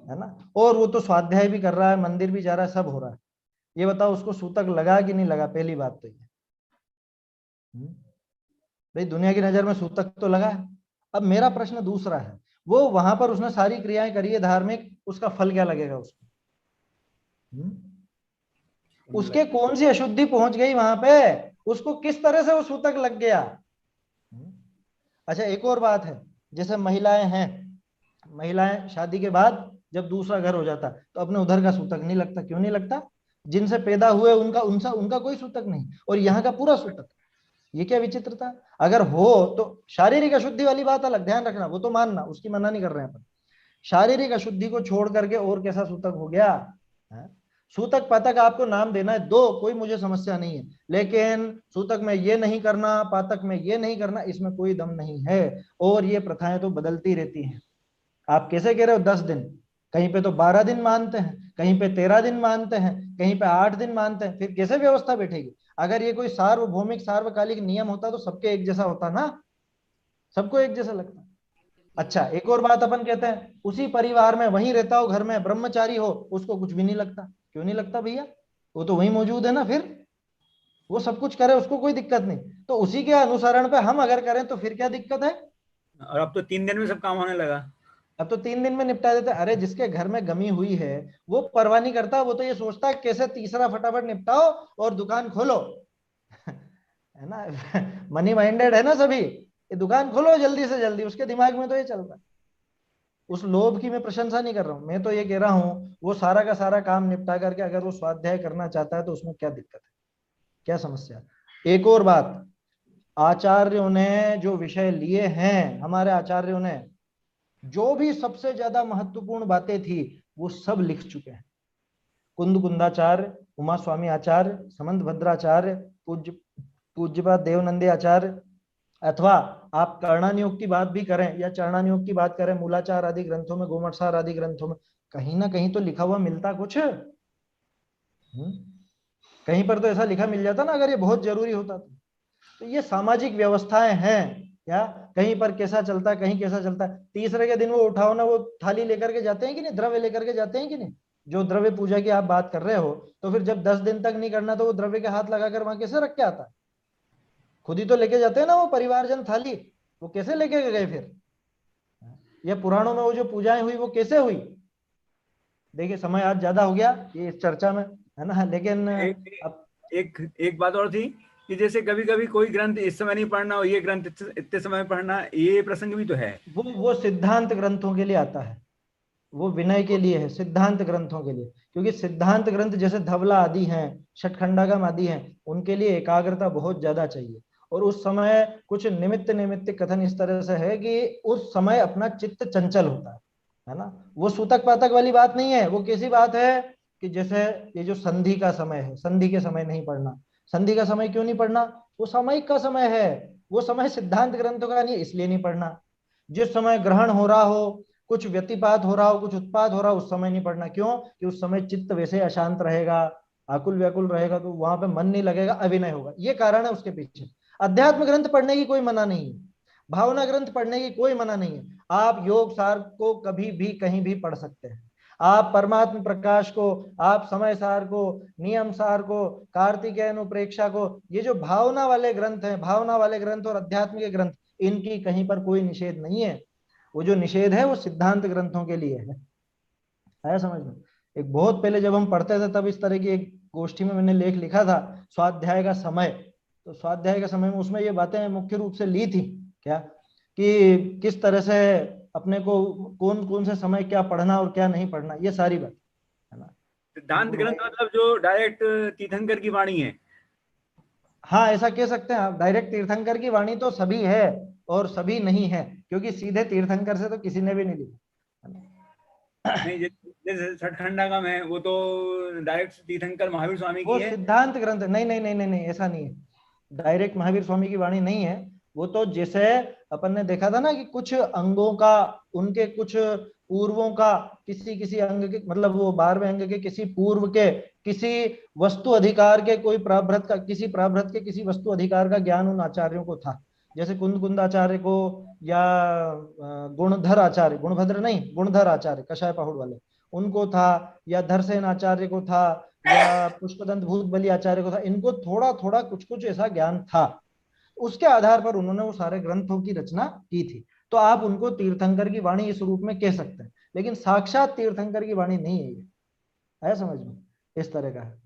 S1: है ना, और वो तो स्वाध्याय भी कर रहा है, मंदिर भी जा रहा है, सब हो रहा है, ये बताओ उसको सूतक लगा कि नहीं लगा? पहली बात तो ये भाई, दुनिया की नजर में सूतक तो लगा है। अब मेरा प्रश्न दूसरा है, वो वहां पर उसने सारी क्रियाएं करी है धार्मिक, उसका फल क्या लगेगा उसको? उसके कौन सी अशुद्धि पहुंच गई वहां पे, उसको किस तरह से वो सूतक लग गया? अच्छा एक और बात है, जैसे महिलाएं हैं, महिलाएं शादी के बाद जब दूसरा घर हो जाता तो अपने उधर का सूतक नहीं लगता, क्यों नहीं लगता? जिनसे पैदा हुए उनका उनका उनका कोई सूतक नहीं, और यहाँ का पूरा सूतक। ये क्या विचित्रता? अगर हो तो शारीरिक अशुद्धि वाली बात अलग, ध्यान रखना, वो तो मानना, उसकी मना नहीं कर रहे हैं अपन। शारीरिक अशुद्धि को छोड़ करके और कैसा सूतक हो गया है? सूतक पातक आपको नाम देना है दो, कोई मुझे समस्या नहीं है, लेकिन सूतक में ये नहीं करना, पातक में ये नहीं करना, इसमें कोई दम नहीं है। और ये प्रथाएं तो बदलती रहती हैं। आप कैसे कह रहे हो 10 दिन, कहीं पे तो 12 दिन मानते हैं, कहीं पे 13 दिन मानते हैं, कहीं पे 8 दिन मानते हैं, फिर कैसे व्यवस्था बैठेगी? अगर ये कोई सार्वभौमिक सार्वकालिक नियम होता तो सबके एक जैसा होता ना, सबको एक जैसा लगता। अच्छा एक और बात अपन कहते हैं, उसी परिवार में वहीं रहता हो, घर में ब्रह्मचारी हो, उसको कुछ भी नहीं लगता, क्यों नहीं लगता भैया? वो तो वहीं मौजूद है ना, फिर वो सब कुछ करे, उसको कोई दिक्कत नहीं। तो उसी के अनुसरण पे हम अगर करें तो फिर क्या दिक्कत है?
S2: और अब तो 3 दिन में सब काम होने लगा।
S1: अब तो 3 दिन में निपटा देते। अरे जिसके घर में गमी हुई है वो परवाह नहीं करता, वो तो ये सोचता है कैसे तीसरा फटाफट निपटाओ और दुकान खोलो है ना मनी माइंडेड है ना सभी, ये दुकान खोलो जल्दी से जल्दी, उसके दिमाग में तो ये चलता है। उस लोभ की मैं प्रशंसा नहीं कर रहा हूं, मैं तो ये कह रहा हूं वो सारा का सारा काम निपटा करके अगर वो स्वाध्याय करना चाहता है तो उसमें क्या दिक्कत है, क्या समस्या? एक और बात, आचार्यों ने जो विषय लिए हैं, हमारे आचार्यों ने जो भी सबसे ज्यादा महत्वपूर्ण बातें थी वो सब लिख चुके हैं। कुंद कुंदाचार्य, उमा स्वामी आचार्य, समंत भद्राचार्य, पूज्यपाद देवनंदी आचार्य, अथवा आप कर्णानियोग की बात भी करें या चरणानियोग की बात करें, मूलाचार आदि ग्रंथों में, गोमटसार आदि ग्रंथों में कहीं ना कहीं तो लिखा हुआ मिलता कुछ। कहीं पर तो ऐसा लिखा मिल जाता ना, अगर ये बहुत जरूरी होता तो ये सामाजिक व्यवस्थाएं हैं। या कहीं पर कैसा चलता है, कहीं कैसा चलता है। तीसरे के दिन वो उठाओ ना, वो थाली लेकर के जाते हैं कि नहीं, द्रव्य लेकर के जाते हैं कि नहीं? जो द्रव्य पूजा की आप बात कर रहे हो, तो फिर जब 10 दिन तक नहीं करना तो वो द्रव्य के हाथ लगाकर वहां कैसे रख के आता है? खुद ही तो लेके जाते हैं ना वो परिवारजन थाली, वो कैसे लेके गए फिर? या पुराणों में वो जो पूजाएं हुई वो कैसे हुई? देखिए समय आज ज्यादा हो गया ये इस चर्चा में, है ना, लेकिन
S2: एक बात और थी कि जैसे कभी कभी कोई ग्रंथ इस समय नहीं पढ़ना और ये ग्रंथ इतने समय में पढ़ना, ये प्रसंग भी तो है।
S1: वो सिद्धांत ग्रंथों के लिए आता है, वो विनय के लिए है, सिद्धांत ग्रंथों के लिए। क्योंकि सिद्धांत ग्रंथ जैसे धवला आदि हैं, षटखंडागम आदि हैं, उनके लिए एकाग्रता बहुत ज्यादा चाहिए। और उस समय कुछ निमित्त कथन इस तरह से है कि उस समय अपना चित्त चंचल होता है ना। वो सूतक पातक वाली बात नहीं है, वो कैसी बात है कि जैसे ये जो संधि का समय है, संधि के समय नहीं पढ़ना। संधि का समय क्यों नहीं पढ़ना? वो सामयिक का समय है, वो समय सिद्धांत ग्रंथों का नहीं, इसलिए नहीं पढ़ना। जिस समय ग्रहण हो रहा हो, कुछ व्यतिपात हो रहा हो, कुछ उत्पाद हो रहा हो, उस समय नहीं पढ़ना। क्यों? कि उस समय चित्त वैसे अशांत रहेगा, आकुल व्याकुल रहेगा, तो वहां पे मन नहीं लगेगा, अभिनय होगा। ये कारण है उसके पीछे। अध्यात्म ग्रंथ पढ़ने की कोई मना नहीं है, भावना ग्रंथ पढ़ने की कोई मना नहीं है। आप योग सार को कभी भी कहीं भी पढ़ सकते हैं, आप परमात्म प्रकाश को, आप समय सार को, नियम सार को, कार्तिकेयन प्रेक्षा को, ये जो भावना वाले ग्रंथ हैं, भावना वाले ग्रंथ और अध्यात्म के ग्रंथ, इनकी कहीं पर कोई निषेध नहीं है। वो जो निषेध है वो सिद्धांत ग्रंथों के लिए है समझ में। एक बहुत पहले जब हम पढ़ते थे तब इस तरह की एक गोष्ठी में मैंने लेख लिखा था, स्वाध्याय का समय। तो स्वाध्याय के समय में उसमें ये बातें मुख्य रूप से ली थी क्या, कि किस तरह से अपने को कौन कौन से समय क्या पढ़ना और क्या नहीं पढ़ना, ये सारी बात है ना।
S2: सिद्धांत ग्रंथ मतलब जो डायरेक्ट तीर्थंकर की वाणी है।
S1: हाँ ऐसा कह सकते हैं आप, डायरेक्ट तीर्थंकर की वाणी तो सभी है और सभी नहीं है, क्योंकि सीधे तीर्थंकर से तो किसी ने भी नहीं लिखा।
S2: नहीं, जैसे षटखंडागम है वो तो डायरेक्ट तीर्थंकर महावीर स्वामी
S1: वो
S2: की है।
S1: सिद्धांत ग्रंथ नहीं नहीं नहीं नहीं नहीं, ऐसा नहीं है, डायरेक्ट महावीर स्वामी की वाणी नहीं है। वो तो जैसे अपन ने देखा था ना कि कुछ अंगों का, उनके कुछ पूर्वों का, किसी किसी अंग के, मतलब वो 12वें अंग के किसी पूर्व के किसी वस्तु अधिकार के, कोई प्राभृत का, किसी प्राभृत के किसी वस्तु अधिकार का ज्ञान उन आचार्यों को था। जैसे कुंद कुंदाचार्य को, या गुणधर आचार्य, गुणभद्र नहीं गुणधर आचार्य कषाय पहुड़ वाले, उनको था, या धरसेन आचार्य को था, या पुष्पदंत भूत बलि आचार्य को था। इनको थोड़ा थोड़ा कुछ कुछ ऐसा ज्ञान था, उसके आधार पर उन्होंने वो सारे ग्रंथों की रचना की थी। तो आप उनको तीर्थंकर की वाणी इस रूप में कह सकते हैं, लेकिन साक्षात तीर्थंकर की वाणी नहीं है ये, है समझ में, इस तरह का है।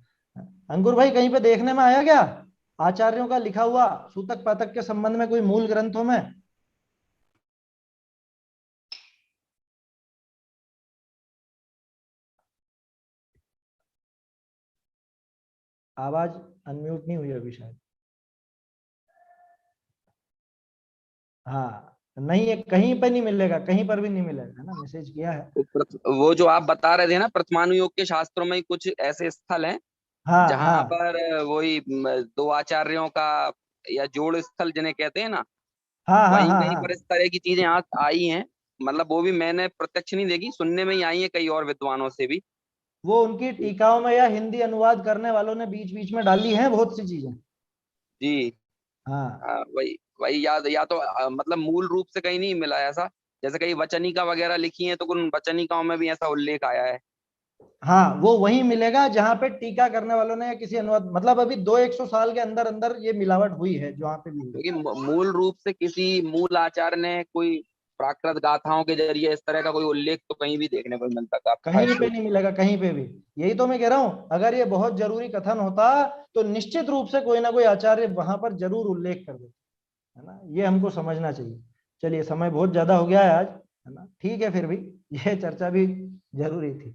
S1: अंकुर भाई कहीं पे देखने में आया क्या आचार्यों का लिखा हुआ सूतक पातक के संबंध में कोई मूल ग्रंथों में? आवाज अनम्यूट नहीं हुई अभी शायद। हाँ नहीं, ये कहीं पर नहीं मिलेगा, कहीं पर भी नहीं मिलेगा, है ना, मैसेज किया है।
S10: वो जो आप बता रहे थे ना प्रथमानुयोग के शास्त्रों में कुछ ऐसे स्थल हैं
S1: हाँ
S10: जहाँ
S1: हाँ
S10: पर वही दो आचार्यों का या जोड़ स्थल जिन्हें कहते हैं ना,
S1: हाँ हाँ
S10: वहीं
S1: हाँ
S10: कहीं
S1: हाँ,
S10: पर इस तरह की चीजें यहाँ आई हैं। मतलब वो भी मैंने प्रत्यक्ष नहीं देखी, सुनने में ही आई है कई और विद्वानों से भी।
S1: वो उनकी टीकाओं में या हिंदी अनुवाद करने वालों ने बीच बीच में डाली हैं बहुत सी चीजें।
S10: जी।
S1: हाँ
S10: वही वही याद या तो मतलब मूल रूप से कहीं नहीं मिला ऐसा, जैसे कई वचनिका वगैरह लिखी है तो उन वचनिकाओं में भी ऐसा उल्लेख आया है।
S1: हाँ, वो वहीं मिलेगा जहां पे टीका करने वालों ने या किसी अनुवाद, मतलब अभी 200-100 साल के अंदर अंदर ये मिलावट हुई है जहां पे भी हुई।
S10: क्योंकि मूल रूप से किसी मूल आचार्य ने कोई प्राकृत गाथाओं के जरिए इस तरह का कोई उल्लेख तो कहीं भी देखने को नहीं मिलता था।
S1: कहीं पे नहीं मिलेगा, कहीं पे भी। यही तो मैं कह रहा हूं, अगर ये बहुत जरूरी कथन होता तो निश्चित रूप से कोई ना कोई आचार्य वहां पर जरूर उल्लेख कर देते, है ना, ये हमको समझना चाहिए। चलिए समय बहुत ज्यादा हो गया है आज, है ना, ठीक है, फिर भी ये चर्चा भी जरूरी थी।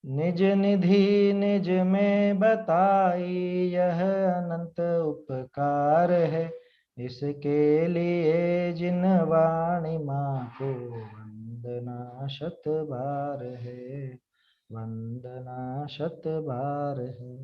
S1: निज निधि निज में बताई यह अनंत उपकार है, इसके लिए जिन वाणी माँ को वंदना शत बार है, वंदना शत बार है।